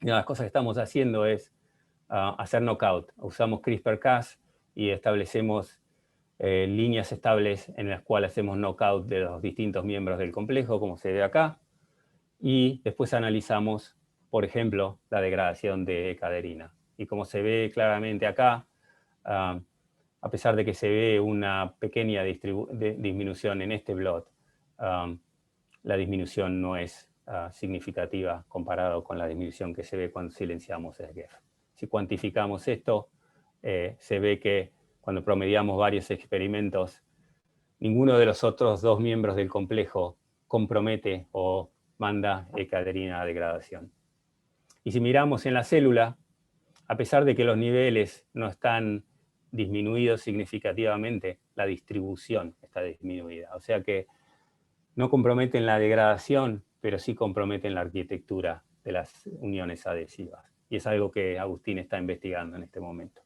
Y una de las cosas que estamos haciendo es hacer knockout. Usamos CRISPR-Cas y establecemos líneas estables en las cuales hacemos knockout de los distintos miembros del complejo, como se ve acá. Y después analizamos, por ejemplo, la degradación de E-caderina. Y como se ve claramente acá, a pesar de que se ve una pequeña disminución en este blot, la disminución no es significativa comparado con la disminución que se ve cuando silenciamos SGEF. Si cuantificamos esto, se ve que cuando promediamos varios experimentos, ninguno de los otros 2 miembros del complejo compromete o manda E-caderina a degradación. Y si miramos en la célula, a pesar de que los niveles no están disminuidos significativamente, la distribución está disminuida. O sea que no comprometen la degradación, pero sí comprometen la arquitectura de las uniones adhesivas. Y es algo que Agustín está investigando en este momento.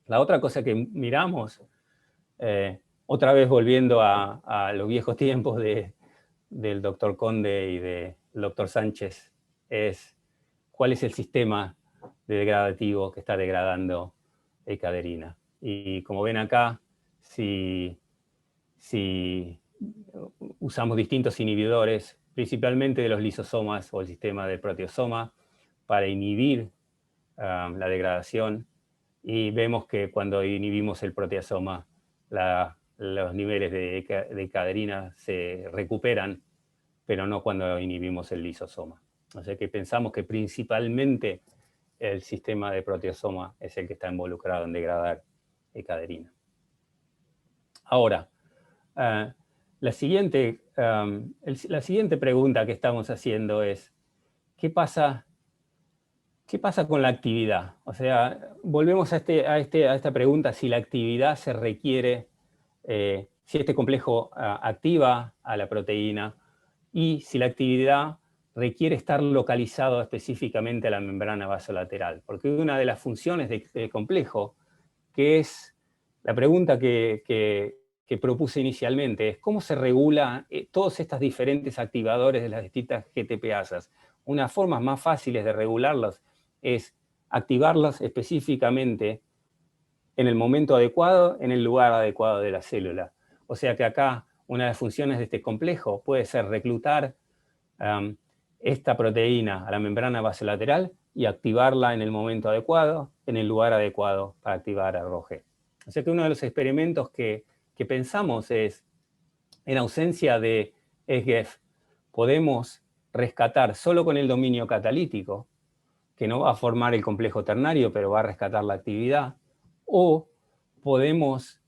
La otra cosa que miramos, otra vez volviendo a los viejos tiempos del doctor Conde y del doctor Sánchez, es cuál es el sistema degradativo que está degradando E-caderina. Y como ven acá, si usamos distintos inhibidores, principalmente de los lisosomas o el sistema del proteosoma, para inhibir la degradación, y vemos que cuando inhibimos el proteasoma, los niveles de E-caderina se recuperan, pero no cuando inhibimos el lisosoma. O sea que pensamos que principalmente el sistema de proteasoma es el que está involucrado en degradar E-caderina. Ahora, la siguiente pregunta que estamos haciendo es, ¿qué pasa con la actividad? O sea, volvemos a esta pregunta si la actividad se requiere si este complejo activa a la proteína y si la actividad requiere estar localizado específicamente a la membrana vasolateral. Porque una de las funciones del complejo, que es la pregunta que propuse inicialmente, es cómo se regula todos estos diferentes activadores de las distintas GTPasas. Una forma más fáciles de regularlos es activarlas específicamente en el momento adecuado, en el lugar adecuado de la célula. O sea que acá una de las funciones de este complejo puede ser reclutar esta proteína a la membrana vasolateral y activarla en el momento adecuado, en el lugar adecuado para activar a ROGE. O sea que uno de los experimentos que pensamos es, en ausencia de SGEF, podemos rescatar solo con el dominio catalítico, que no va a formar el complejo ternario, pero va a rescatar la actividad, o podemos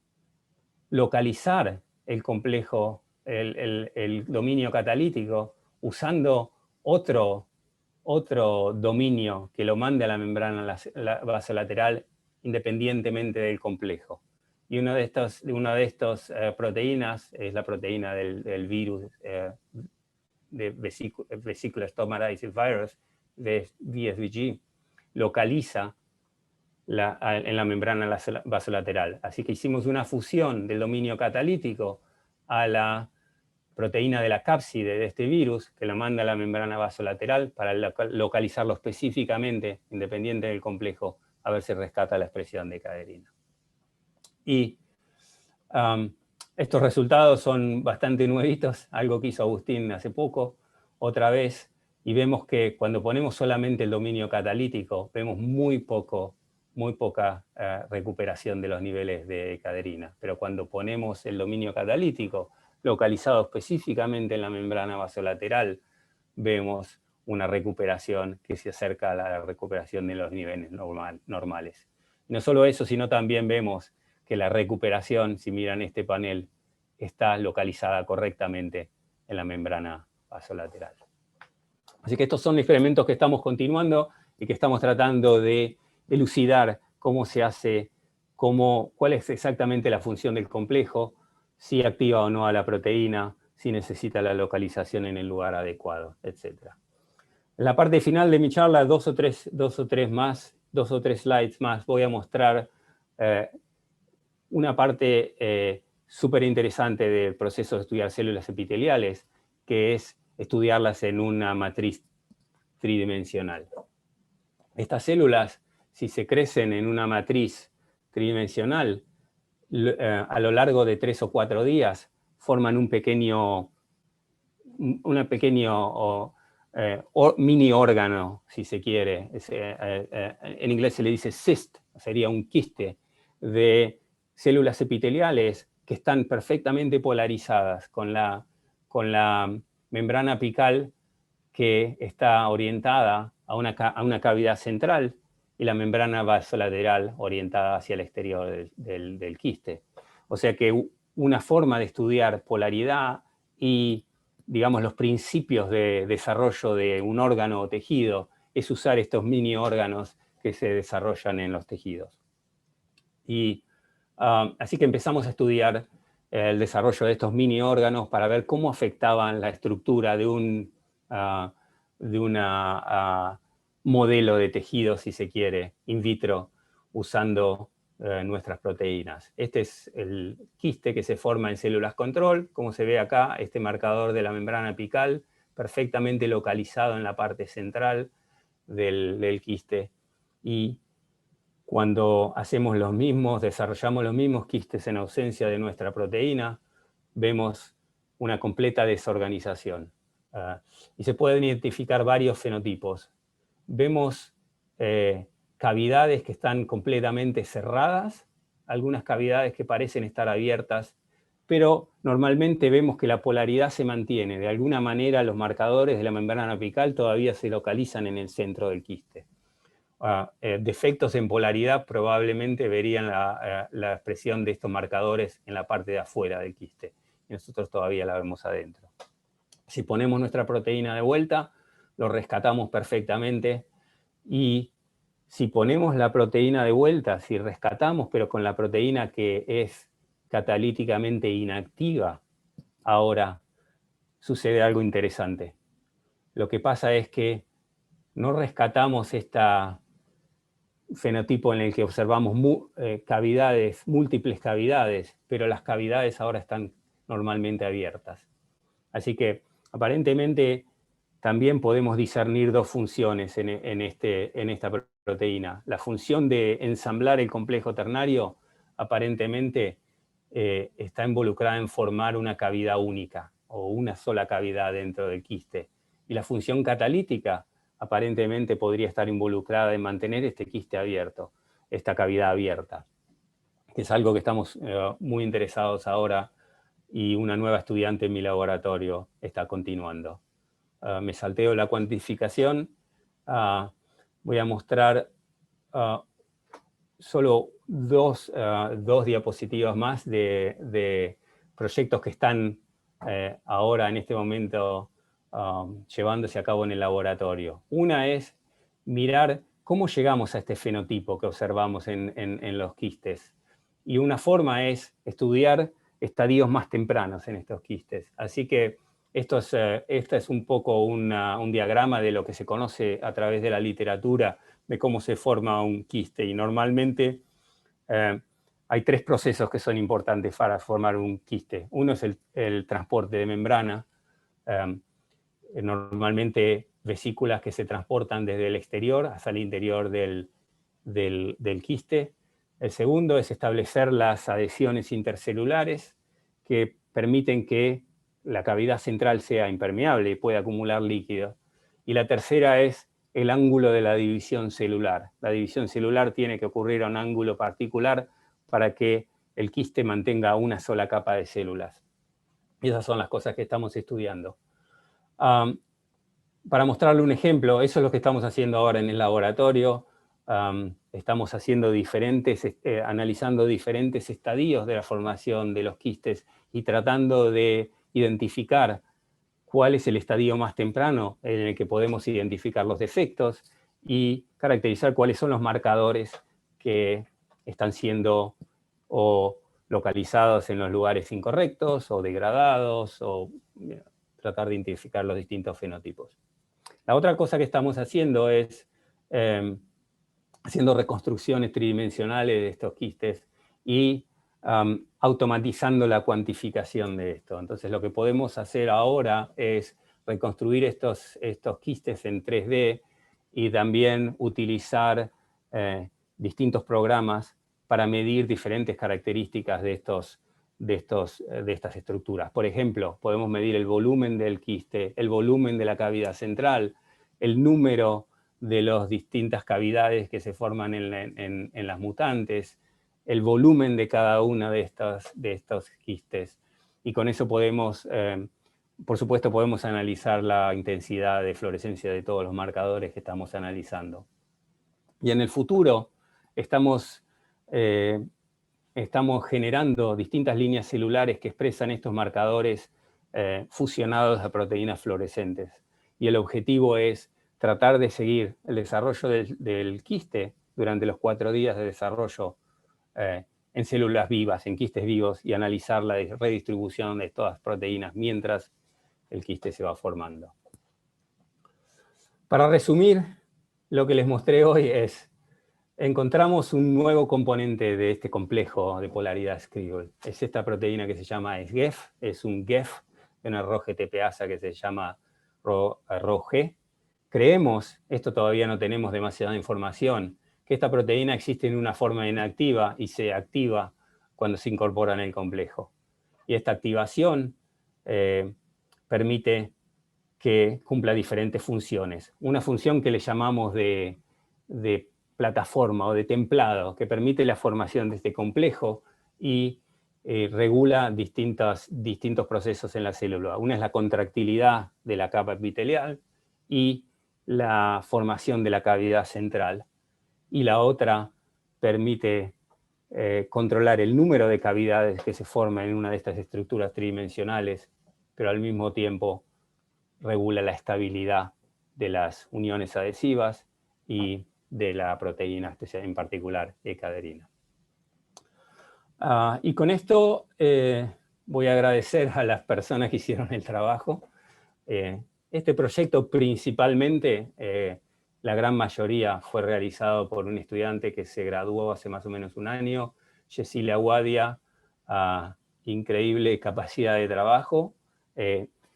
localizar el complejo, el dominio catalítico, usando otro dominio que lo mande a la membrana vasolateral independientemente del complejo. Y una de estas proteínas es la proteína del virus de Vesicular Stomatitis Virus, de VSVG, localiza en la membrana vasolateral. Así que hicimos una fusión del dominio catalítico a la proteína de la cápside de este virus, que la manda a la membrana vasolateral para localizarlo específicamente, independiente del complejo, a ver si rescata la expresión de caderina. Y estos resultados son bastante nuevitos, algo que hizo Agustín hace poco, otra vez, y vemos que cuando ponemos solamente el dominio catalítico, vemos muy poca recuperación de los niveles de caderina. Pero cuando ponemos el dominio catalítico localizado específicamente en la membrana vasolateral, vemos una recuperación que se acerca a la recuperación de los niveles normales. Y no solo eso, sino también vemos que la recuperación, si miran este panel, está localizada correctamente en la membrana vasolateral. Así que estos son experimentos que estamos continuando y que estamos tratando de elucidar cómo se hace, cuál es exactamente la función del complejo, si activa o no a la proteína, si necesita la localización en el lugar adecuado, etc. En la parte final de mi charla, dos o tres slides más, voy a mostrar una parte súper interesante del proceso de estudiar células epiteliales, que es estudiarlas en una matriz tridimensional. Estas células, si se crecen en una matriz tridimensional, a lo largo de 3 o 4 días, forman un pequeño mini órgano, si se quiere. En inglés se le dice cyst, sería un quiste de células epiteliales que están perfectamente polarizadas con la membrana apical que está orientada a una cavidad central y la membrana vasolateral orientada hacia el exterior del quiste. O sea que una forma de estudiar polaridad y, digamos, los principios de desarrollo de un órgano o tejido es usar estos mini órganos que se desarrollan en los tejidos. Y así que empezamos a estudiar el desarrollo de estos mini órganos para ver cómo afectaban la estructura de un modelo de tejido, si se quiere, in vitro, usando nuestras proteínas. Este es el quiste que se forma en células control, como se ve acá, este marcador de la membrana apical, perfectamente localizado en la parte central del quiste. Y cuando hacemos desarrollamos los mismos quistes en ausencia de nuestra proteína, vemos una completa desorganización. Y se pueden identificar varios fenotipos. Vemos cavidades que están completamente cerradas, algunas cavidades que parecen estar abiertas, pero normalmente vemos que la polaridad se mantiene. De alguna manera los marcadores de la membrana apical todavía se localizan en el centro del quiste. Defectos en polaridad probablemente verían la expresión de estos marcadores en la parte de afuera del quiste. Y nosotros todavía la vemos adentro. Si ponemos nuestra proteína de vuelta, lo rescatamos perfectamente. Y si ponemos la proteína de vuelta, si rescatamos, pero con la proteína que catalíticamente inactiva, ahora sucede algo interesante. Lo que pasa es que no rescatamos este fenotipo en el que observamos múltiples cavidades, pero las cavidades ahora están normalmente abiertas. Así que aparentemente también podemos discernir dos funciones en esta proteína. La función de ensamblar el complejo ternario aparentemente está involucrada en formar una cavidad única o una sola cavidad dentro del quiste. Y la función catalítica aparentemente podría estar involucrada en mantener este quiste abierto, esta cavidad abierta, que es algo que estamos muy interesados ahora y una nueva estudiante en mi laboratorio está continuando. Me salteo la cuantificación. Voy a mostrar solo dos diapositivas más de proyectos que están ahora en este momento llevándose a cabo en el laboratorio. Una es mirar cómo llegamos a este fenotipo que observamos en los quistes. Y una forma es estudiar estadios más tempranos en estos quistes. Así que este es un poco un diagrama de lo que se conoce a través de la literatura de cómo se forma un quiste. Y normalmente hay tres procesos que son importantes para formar un quiste. Uno es el transporte de membrana, normalmente vesículas que se transportan desde el exterior hasta el interior del quiste. El segundo es establecer las adhesiones intercelulares que permiten que la cavidad central sea impermeable y pueda acumular líquido. Y la tercera es el ángulo de la división celular. La división celular tiene que ocurrir a un ángulo particular para que el quiste mantenga una sola capa de células. Y esas son las cosas que estamos estudiando. Para mostrarle un ejemplo, eso es lo que estamos haciendo ahora en el laboratorio. Estamos haciendo analizando diferentes estadios de la formación de los quistes y tratando de identificar cuál es el estadio más temprano en el que podemos identificar los defectos y caracterizar cuáles son los marcadores que están siendo o localizados en los lugares incorrectos o degradados, o tratar de identificar los distintos fenotipos. La otra cosa que estamos haciendo es haciendo reconstrucciones tridimensionales de estos quistes y automatizando la cuantificación de esto. Entonces lo que podemos hacer ahora es reconstruir estos quistes en 3D y también utilizar distintos programas para medir diferentes características de estas estructuras. Por ejemplo, podemos medir el volumen del quiste, el volumen de la cavidad central, el número de las distintas cavidades que se forman en las mutantes, el volumen de cada una de estos quistes. Y con eso podemos, por supuesto, podemos analizar la intensidad de fluorescencia de todos los marcadores que estamos analizando. Y en el futuro estamos generando distintas líneas celulares que expresan estos marcadores fusionados a proteínas fluorescentes. Y el objetivo es tratar de seguir el desarrollo del quiste durante los 4 días de desarrollo en células vivas, en quistes vivos, y analizar la redistribución de todas las proteínas mientras el quiste se va formando. Para resumir, lo que les mostré hoy es: encontramos un nuevo componente de este complejo de polaridad Skrill. Es esta proteína que se llama SGEF, es un GEF de una ROGTPasa que se llama ROG. Creemos, esto todavía no tenemos demasiada información, que esta proteína existe en una forma inactiva y se activa cuando se incorpora en el complejo. Y esta activación permite que cumpla diferentes funciones. Una función que le llamamos de plataforma o de templado, que permite la formación de este complejo y regula distintos procesos en la célula. Una es la contractilidad de la capa epitelial y la formación de la cavidad central. Y la otra permite controlar el número de cavidades que se forman en una de estas estructuras tridimensionales, pero al mismo tiempo regula la estabilidad de las uniones adhesivas y de la proteína, en particular, ecaderina. Y con esto voy a agradecer a las personas que hicieron el trabajo. Este proyecto principalmente, la gran mayoría fue realizado por un estudiante que se graduó hace más o menos un año, Yesile Aguadia, increíble capacidad de trabajo.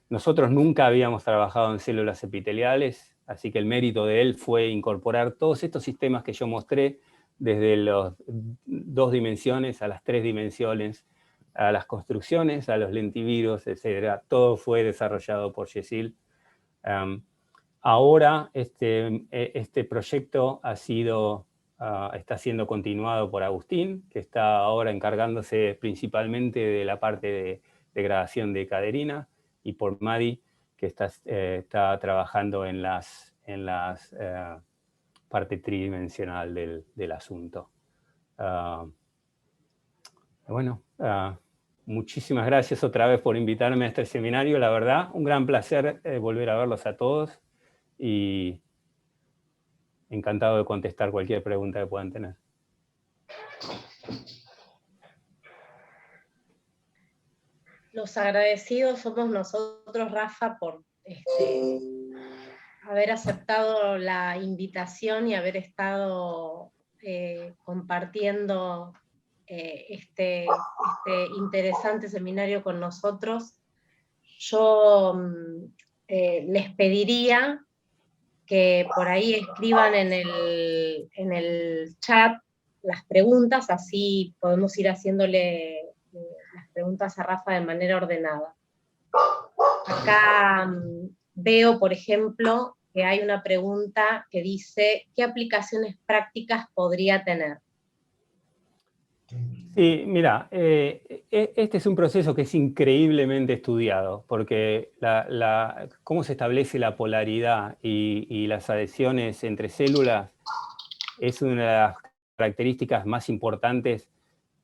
Nosotros nunca habíamos trabajado en células epiteliales, así que el mérito de él fue incorporar todos estos sistemas que yo mostré, desde las 2 dimensiones a las 3 dimensiones, a las construcciones, a los lentivirus, etc. Todo fue desarrollado por Yesile. Ahora este proyecto está siendo continuado por Agustín, que está ahora encargándose principalmente de la parte de degradación de caderina, y por Madi, que está trabajando en la parte tridimensional del asunto. Bueno, muchísimas gracias otra vez por invitarme a este seminario. La verdad, un gran placer volver a verlos a todos, y encantado de contestar cualquier pregunta que puedan tener. Los agradecidos somos nosotros, Rafa, por haber aceptado la invitación y haber estado compartiendo este interesante seminario con nosotros. Yo les pediría que por ahí escriban en el chat las preguntas, así podemos ir haciéndole las preguntas a Rafa de manera ordenada. Acá veo, por ejemplo, que hay una pregunta que dice, ¿qué aplicaciones prácticas podría tener? Sí, mira, este es un proceso que es increíblemente estudiado, porque cómo se establece la polaridad y las adhesiones entre células es una de las características más importantes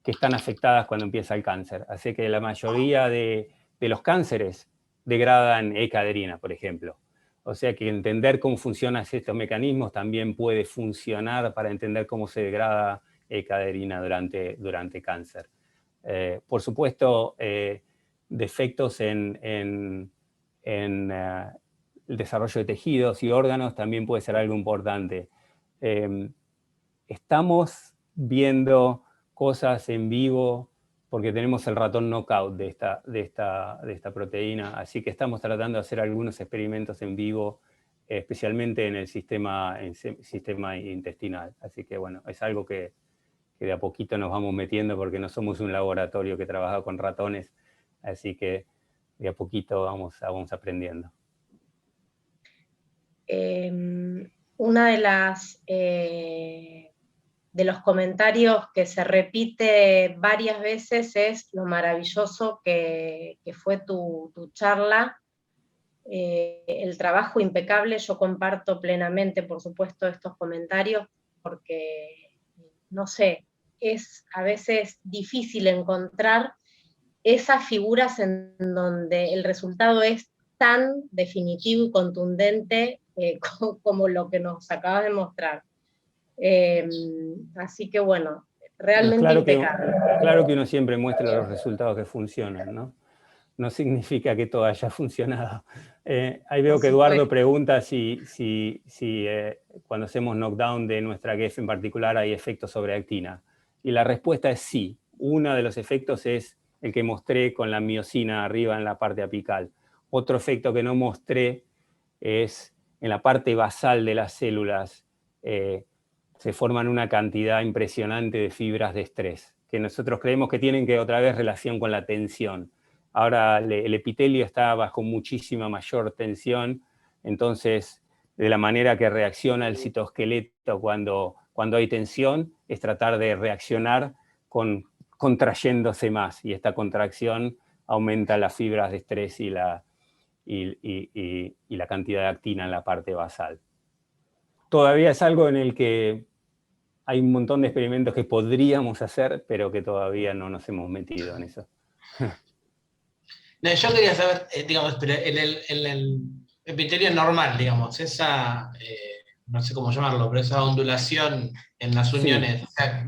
que están afectadas cuando empieza el cáncer. Así que la mayoría de los cánceres degradan E-caderina, por ejemplo. O sea que entender cómo funcionan estos mecanismos también puede funcionar para entender cómo se degrada E-caderina durante cáncer. Por supuesto, defectos en el desarrollo de tejidos y órganos también puede ser algo importante. Estamos viendo cosas en vivo porque tenemos el ratón knockout de esta proteína, así que estamos tratando de hacer algunos experimentos en vivo, especialmente en el sistema intestinal. Así que bueno, es algo que de a poquito nos vamos metiendo, porque no somos un laboratorio que trabaja con ratones, así que de a poquito vamos aprendiendo. Una de los comentarios que se repite varias veces es lo maravilloso que fue tu charla, el trabajo impecable. Yo comparto plenamente, por supuesto, estos comentarios, porque, no sé, es a veces difícil encontrar esas figuras en donde el resultado es tan definitivo y contundente como lo que nos acabas de mostrar. Así que bueno, realmente claro impecable. Claro que uno siempre muestra los resultados que funcionan, ¿no? No significa que todo haya funcionado. Ahí veo que Eduardo pregunta si cuando hacemos knockdown de nuestra GEF en particular hay efectos sobre actina. Y la respuesta es sí. Uno de los efectos es el que mostré con la miosina arriba en la parte apical. Otro efecto que no mostré es en la parte basal de las células. Se forman una cantidad impresionante de fibras de estrés, que nosotros creemos que tienen que otra vez relación con la tensión. Ahora el epitelio está bajo muchísima mayor tensión, entonces de la manera que reacciona el citoesqueleto cuando hay tensión es tratar de reaccionar contrayéndose más, y esta contracción aumenta las fibras de estrés y la cantidad de actina en la parte basal. Todavía es algo en el que hay un montón de experimentos que podríamos hacer, pero que todavía no nos hemos metido en eso. No, yo quería saber, digamos, pero en el epitelio normal, digamos, esa, no sé cómo llamarlo, pero esa ondulación en las uniones, sí. O sea,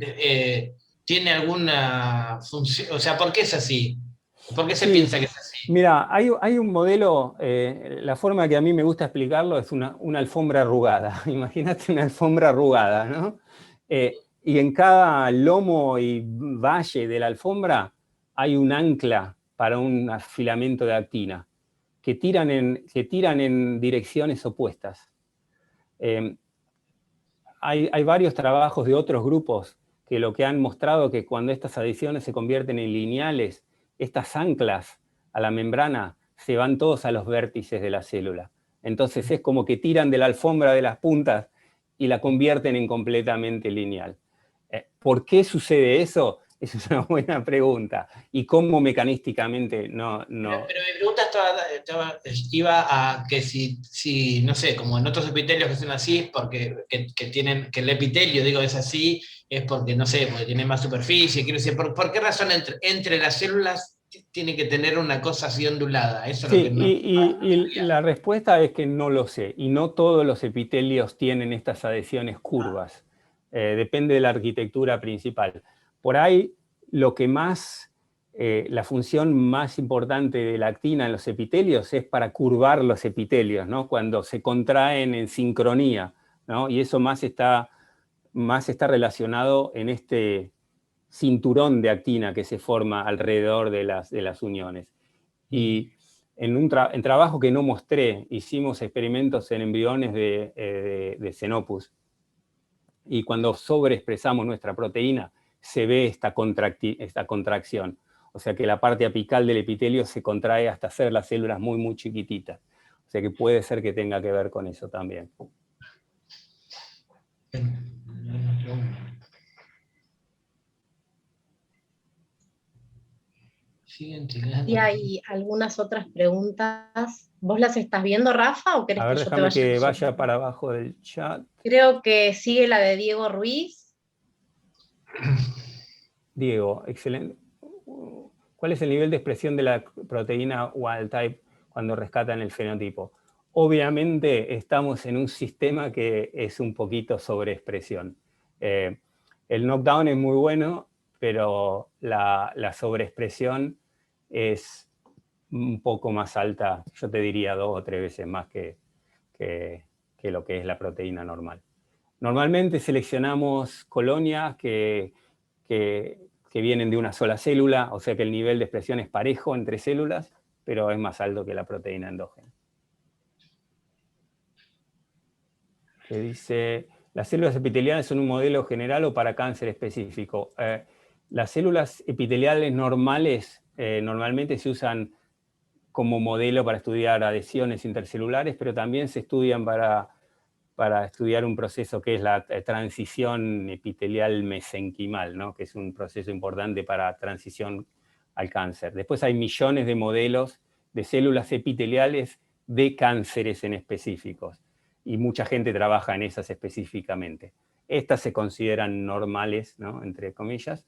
tiene alguna función? O sea, ¿por qué es así? ¿Por qué se Sí. piensa que es así? Mira, hay un modelo, la forma que a mí me gusta explicarlo es una alfombra arrugada. Imagínate una alfombra arrugada, ¿no? Y en cada lomo y valle de la alfombra hay un ancla para un filamento de actina que tiran en direcciones opuestas. Hay varios trabajos de otros grupos que lo que han mostrado que cuando estas adiciones se convierten en lineales, estas anclas a la membrana se van todos a los vértices de la célula. Entonces es como que tiran de la alfombra de las puntas y la convierten en completamente lineal. ¿Por qué sucede eso? Esa es una buena pregunta. ¿Y cómo mecanísticamente no? Pero mi pregunta iba a que si, no sé, como en otros epitelios que son así, es porque que el epitelio, digo, es así, es porque, no sé, porque tiene más superficie, quiero decir, ¿por qué razón entre las células tiene que tener una cosa así ondulada? Eso es lo que Sí, no. y la respuesta es que no lo sé. Y no todos los epitelios tienen estas adhesiones curvas. Depende de la arquitectura principal. Por ahí, lo que más, la función más importante de la actina en los epitelios es para curvar los epitelios, ¿no? Cuando se contraen en sincronía, ¿no? Y eso más está relacionado en este cinturón de actina que se forma alrededor de las uniones. Y en trabajo que no mostré, hicimos experimentos en embriones de Xenopus, y cuando sobreexpresamos nuestra proteína, se ve esta contracción. O sea que la parte apical del epitelio se contrae hasta hacer las células muy, muy chiquititas. O sea que puede ser que tenga que ver con eso también. Y hay algunas otras preguntas. ¿Vos las estás viendo, Rafa, o querés A que ver, yo te déjame vaya que leyendo? vaya para abajo del chat. Creo que sigue la de Diego Ruiz. Diego, excelente. ¿Cuál es el nivel de expresión de la proteína wild type cuando rescatan el fenotipo? Obviamente estamos en un sistema que es un poquito sobreexpresión. El knockdown es muy bueno, pero la sobreexpresión es un poco más alta, yo te diría 2 o 3 veces más que lo que es la proteína normal. Normalmente seleccionamos colonias que vienen de una sola célula, o sea que el nivel de expresión es parejo entre células, pero es más alto que la proteína endógena. Que dice, ¿las células epiteliales son un modelo general o para cáncer específico? Las células epiteliales normales normalmente se usan como modelo para estudiar adhesiones intercelulares, pero también se estudian para estudiar un proceso que es la transición epitelial mesenquimal, ¿no? Que es un proceso importante para transición al cáncer. Después hay millones de modelos de células epiteliales de cánceres en específicos, y mucha gente trabaja en esas específicamente. Estas se consideran normales, ¿no? Entre comillas,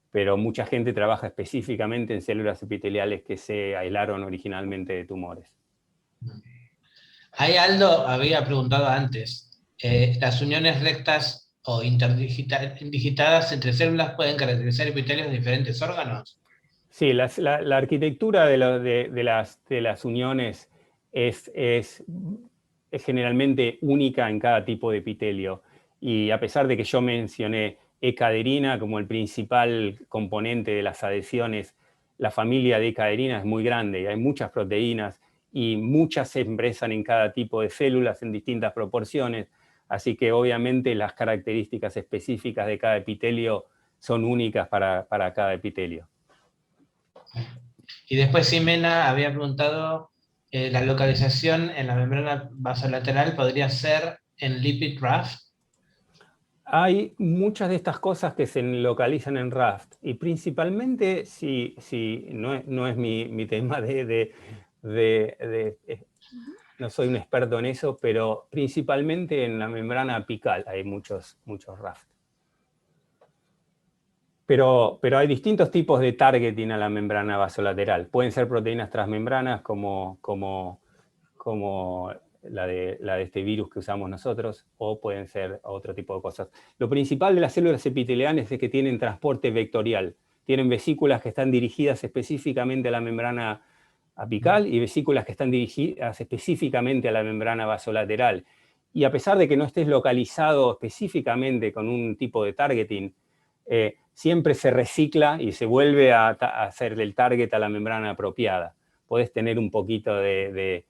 pero mucha gente trabaja específicamente en células epiteliales que se aislaron originalmente de tumores. Ahí Aldo había preguntado antes, ¿las uniones rectas o interdigitadas entre células pueden caracterizar epitelios de diferentes órganos? Sí, la arquitectura de las uniones es generalmente única en cada tipo de epitelio. Y a pesar de que yo mencioné E-caderina como el principal componente de las adhesiones, la familia de E-caderina es muy grande y hay muchas proteínas y muchas se expresan en cada tipo de células en distintas proporciones. Así que obviamente las características específicas de cada epitelio son únicas para cada epitelio. Y después Ximena había preguntado, ¿la localización en la membrana basolateral podría ser en lipid raft? Hay muchas de estas cosas que se localizan en Raft, y principalmente, no es mi tema no soy un experto en eso, pero principalmente en la membrana apical hay muchos Raft. Pero hay distintos tipos de targeting a la membrana basolateral. Pueden ser proteínas transmembranas como de este virus que usamos nosotros, o pueden ser otro tipo de cosas. Lo principal de las células epiteliales es que tienen transporte vectorial. Tienen vesículas que están dirigidas específicamente a la membrana apical y vesículas que están dirigidas específicamente a la membrana basolateral. Y a pesar de que no estés localizado específicamente con un tipo de targeting, siempre se recicla y se vuelve a hacer el target a la membrana apropiada. Podés tener un poquito de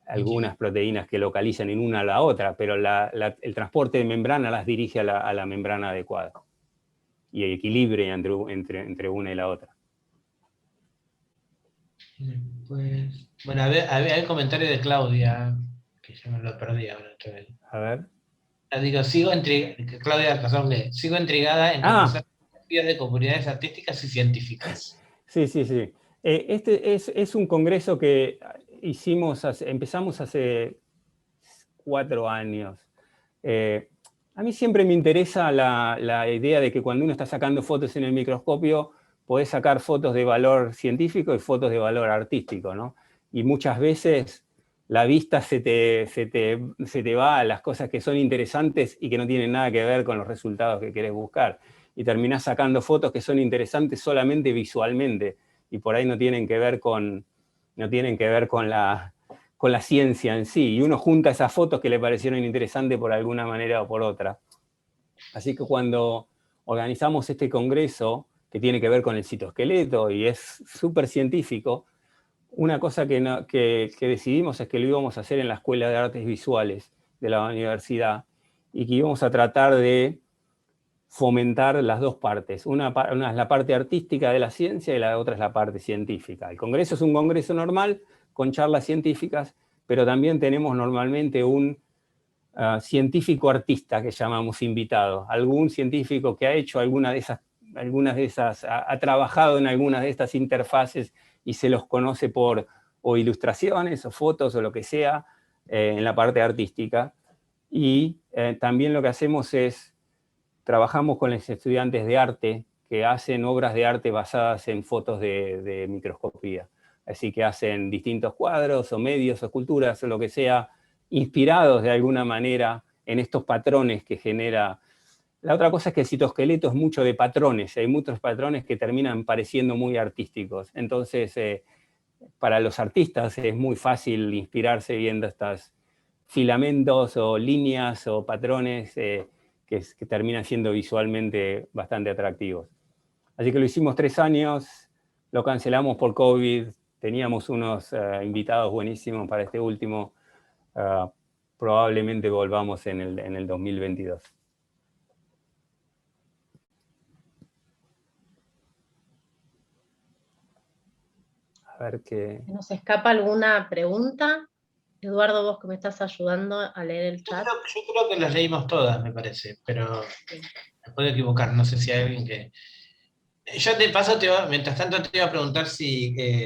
algunas proteínas que localizan en una a la otra, pero el transporte de membrana las dirige a la membrana adecuada y equilibra entre una y la otra. Pues, bueno, había el comentario de Claudia, que yo me lo perdí ahora otra vez. A ver. Digo, Claudia Casongue, sigo intrigada en conocer desafíos de comunidades artísticas y científicas. Sí. Este es un congreso que empezamos hace 4 años. A mí siempre me interesa la idea de que cuando uno está sacando fotos en el microscopio, podés sacar fotos de valor científico y fotos de valor artístico, ¿no? Y muchas veces la vista se te va a las cosas que son interesantes y que no tienen nada que ver con los resultados que querés buscar. Y terminás sacando fotos que son interesantes solamente visualmente, y por ahí no tienen que ver con la ciencia en sí. Y uno junta esas fotos que le parecieron interesantes por alguna manera o por otra. Así que cuando organizamos este congreso, que tiene que ver con el citoesqueleto y es súper científico, una cosa que decidimos es que lo íbamos a hacer en la Escuela de Artes Visuales de la universidad y que íbamos a tratar de fomentar las dos partes. Una es la parte artística de la ciencia y la otra es la parte científica. El congreso es un congreso normal con charlas científicas, pero también tenemos normalmente un científico artista que llamamos invitado. Algún científico que ha hecho ha trabajado en algunas de estas interfaces y se los conoce por o ilustraciones o fotos o lo que sea en la parte artística. Y también lo que hacemos es, trabajamos con los estudiantes de arte que hacen obras de arte basadas en fotos de microscopía. Así que hacen distintos cuadros o medios o esculturas o lo que sea, inspirados de alguna manera en estos patrones que genera. La otra cosa es que el citoesqueleto es mucho de patrones, hay muchos patrones que terminan pareciendo muy artísticos. Entonces, para los artistas es muy fácil inspirarse viendo estos filamentos o líneas o patrones que terminan siendo visualmente bastante atractivos. Así que lo hicimos 3 años, lo cancelamos por COVID, teníamos unos invitados buenísimos para este último. Probablemente volvamos en el 2022. A ver qué... ¿Nos escapa alguna pregunta? Eduardo, vos que me estás ayudando a leer el chat. Yo creo que las leímos todas, me parece, pero me puedo equivocar, no sé si hay alguien que... Yo de paso, mientras tanto te iba a preguntar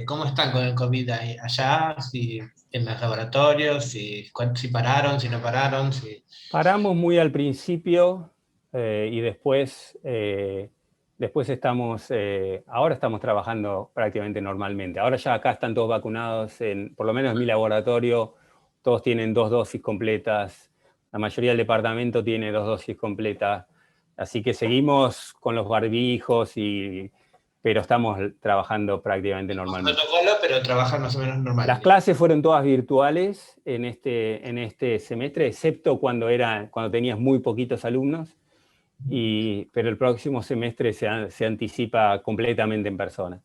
cómo están con el COVID allá, si en los laboratorios, si pararon, si no pararon. Paramos muy al principio y después estamos, ahora estamos trabajando prácticamente normalmente. Ahora ya acá están todos vacunados, por lo menos en mi laboratorio, todos tienen 2 dosis completas, la mayoría del departamento tiene 2 dosis completas, así que seguimos con los barbijos, pero estamos trabajando prácticamente normalmente. Protocolo, pero trabajan más o menos normal. Las clases fueron todas virtuales en este semestre, excepto cuando tenías muy poquitos alumnos, pero el próximo semestre se anticipa completamente en persona.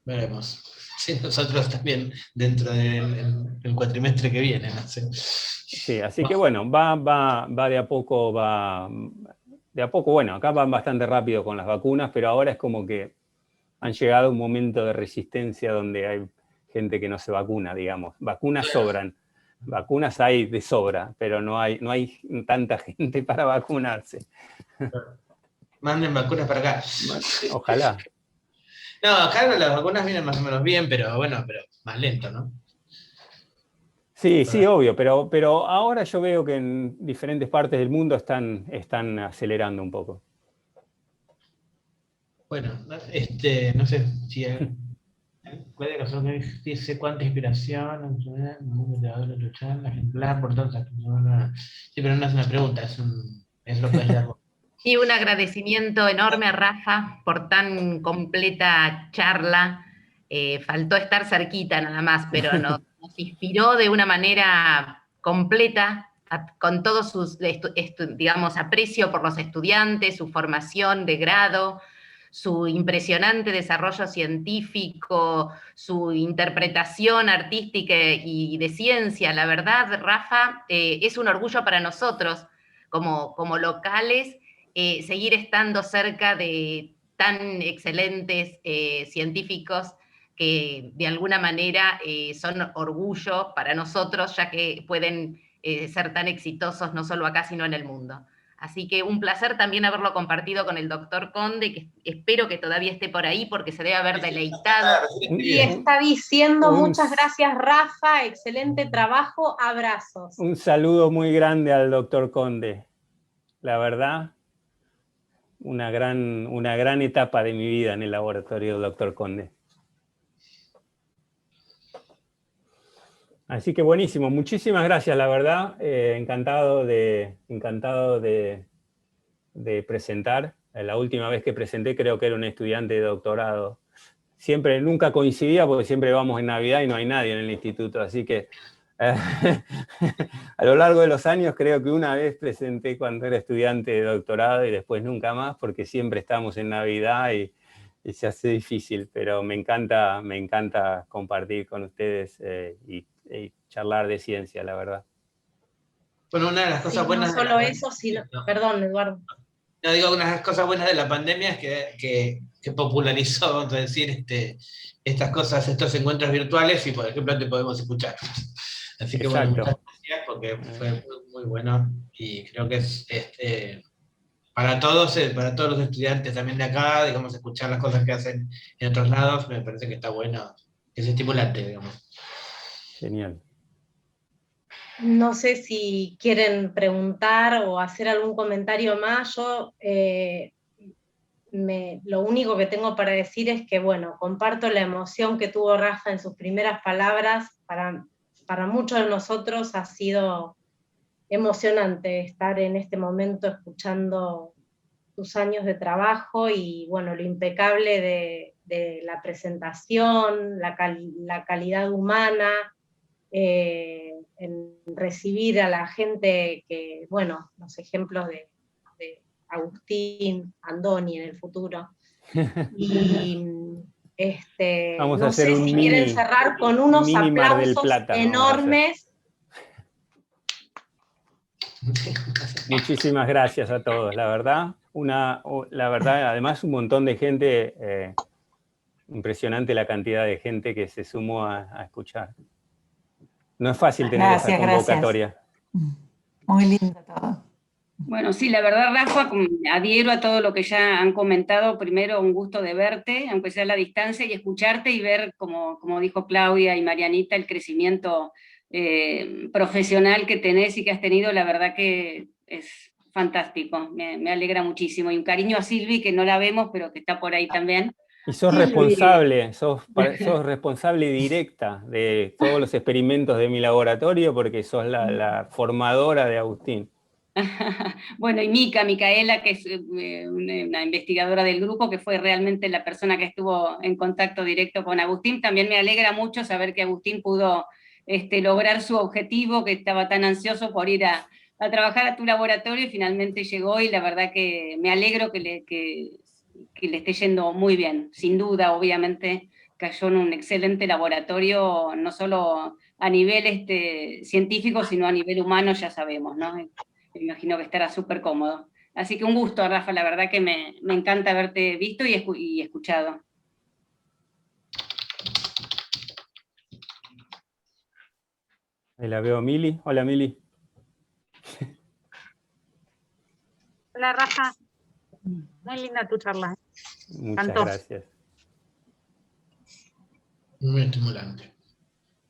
Veremos. Sí, nosotros también dentro del cuatrimestre que viene, no sé. Sí, así que bueno, va de a poco, bueno, acá van bastante rápido con las vacunas, pero ahora es como que han llegado a un momento de resistencia donde hay gente que no se vacuna, digamos. Vacunas sobran, vacunas hay de sobra, pero no hay tanta gente para vacunarse. Manden vacunas para acá. Ojalá. No, acá las vacunas vienen más o menos bien, pero bueno, pero más lento, ¿no? Sí, obvio, pero ahora yo veo que en diferentes partes del mundo están acelerando un poco. Bueno, no sé si... Puede que son, dice cuánta inspiración, ejemplar por todas las personas. Sí, pero no es una pregunta, es lo que es algo. Y un agradecimiento enorme a Rafa por tan completa charla. Faltó estar cerquita nada más, pero nos inspiró de una manera completa, con todo su, digamos, aprecio por los estudiantes, su formación de grado, su impresionante desarrollo científico, su interpretación artística y de ciencia. La verdad, Rafa, es un orgullo para nosotros como locales, seguir estando cerca de tan excelentes científicos que de alguna manera son orgullo para nosotros, ya que pueden ser tan exitosos no solo acá, sino en el mundo. Así que un placer también haberlo compartido con el doctor Conde, que espero que todavía esté por ahí porque se debe haber deleitado. Y está diciendo muchas gracias, Rafa, excelente trabajo, abrazos. Un saludo muy grande al doctor Conde. La verdad, una gran etapa de mi vida en el laboratorio del doctor Conde. Así que buenísimo, muchísimas gracias, la verdad, encantado de presentar. La última vez que presenté creo que era un estudiante de doctorado. Nunca coincidía porque siempre vamos en Navidad y no hay nadie en el instituto, así que a lo largo de los años creo que una vez presenté cuando era estudiante de doctorado y después nunca más porque siempre estamos en Navidad y se hace difícil, pero me encanta compartir con ustedes y charlar de ciencia, la verdad. Bueno, una de las cosas buenas... No solo eso, sino... Perdón, Eduardo. No, digo, una de las cosas buenas de la pandemia es que popularizó, vamos a decir, estas cosas, estos encuentros virtuales y, por ejemplo, te podemos escuchar. Así que, bueno, muchas gracias porque fue muy, muy bueno y creo que es para todos los estudiantes también de acá, digamos, escuchar las cosas que hacen en otros lados, me parece que está bueno, es estimulante, digamos. Genial. No sé si quieren preguntar o hacer algún comentario más. Yo lo único que tengo para decir es que, bueno, comparto la emoción que tuvo Rafa en sus primeras palabras. Para muchos de nosotros ha sido emocionante estar en este momento escuchando tus años de trabajo y, bueno, lo impecable de la presentación, la calidad humana, en recibir a la gente que, bueno, los ejemplos de Agustín, Andoni en el futuro. Y vamos no a hacer sé un si quieren cerrar con unos aplausos enormes. Muchísimas gracias a todos, la verdad, además un montón de gente, impresionante la cantidad de gente que se sumó a escuchar. No es fácil tener esa convocatoria. Gracias. Muy lindo todo. Bueno, sí, la verdad, Rafa, adhiero a todo lo que ya han comentado. Primero, un gusto de verte, aunque sea a la distancia, y escucharte y ver, como dijo Claudia y Marianita, el crecimiento profesional que tenés y que has tenido. La verdad que es fantástico, me alegra muchísimo. Y un cariño a Silvi, que no la vemos, pero que está por ahí también. Y sos responsable, sos responsable directa de todos los experimentos de mi laboratorio porque sos la formadora de Agustín. Bueno, y Micaela, que es una investigadora del grupo, que fue realmente la persona que estuvo en contacto directo con Agustín. También me alegra mucho saber que Agustín pudo lograr su objetivo, que estaba tan ansioso por ir a trabajar a tu laboratorio y finalmente llegó, y la verdad que me alegro que le esté yendo muy bien. Sin duda, obviamente, cayó en un excelente laboratorio, no solo a nivel científico, sino a nivel humano, ya sabemos, ¿no? Me imagino que estará súper cómodo. Así que un gusto, Rafa, la verdad que me encanta haberte visto y escuchado. Ahí la veo, Mili. Hola, Mili. Hola, Rafa. Muy linda tu charla. Muchas gracias. Muy estimulante.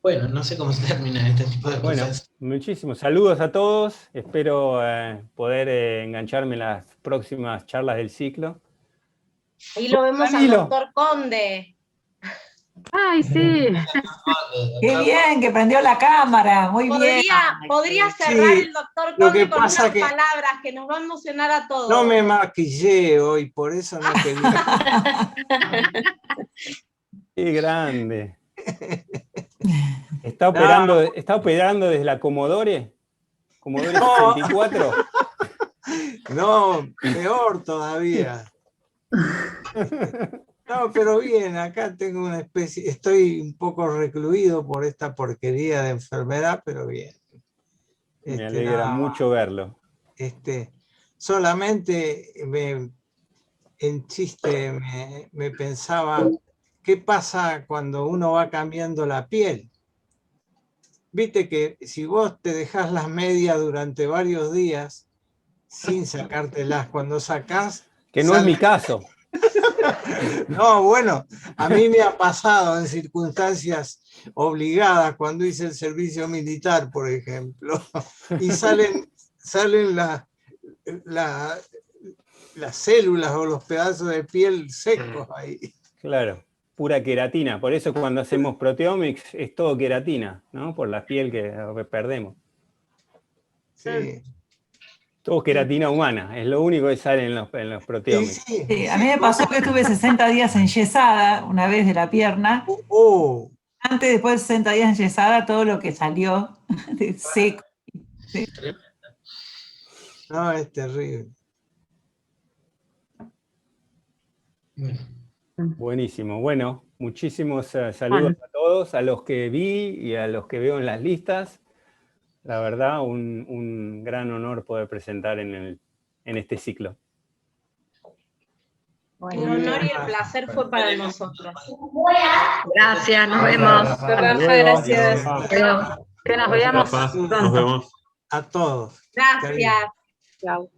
Bueno, no sé cómo se termina este tipo de cosas. Bueno, muchísimos saludos a todos. Espero poder engancharme en las próximas charlas del ciclo. Ahí lo vemos al doctor Conde. Ay, sí. Qué bien, que prendió la cámara, muy bien. Podría cerrar Sí, el doctor lo que Conde con unas pasa que palabras que nos va a emocionar a todos. no me maquillé hoy, por eso no quería. ¡Qué grande! ¿Está operando desde la Commodore? ¿Commodore 64? No, peor todavía. No, pero bien, acá tengo una especie, estoy un poco recluido por esta porquería de enfermedad, pero bien. Me alegra mucho verlo. Solamente en chiste me pensaba, ¿qué pasa cuando uno va cambiando la piel? Viste que si vos te dejás las medias durante varios días sin sacártelas, cuando sacás... Que no es mi caso. No, bueno, a mí me ha pasado en circunstancias obligadas cuando hice el servicio militar, por ejemplo, y salen las células o los pedazos de piel secos ahí. Claro, pura queratina. Por eso cuando hacemos proteomics es todo queratina, ¿no? Por la piel que perdemos. Sí. Todo queratina humana, es lo único que sale en los proteomics. Sí, a mí me pasó que estuve 60 días enyesada una vez de la pierna. Antes, después de 60 días enyesada, todo lo que salió de seco. Sí. No, es terrible. Buenísimo. Bueno, muchísimos saludos a todos, a los que vi y a los que veo en las listas. La verdad, un gran honor poder presentar en este ciclo. El honor y el placer fue para nosotros. Gracias, nos vemos. Rafa, gracias. Que nos veamos pronto. Nos vemos. A todos. Gracias. Chao.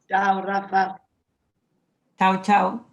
Chao, Rafa. Chau, chau.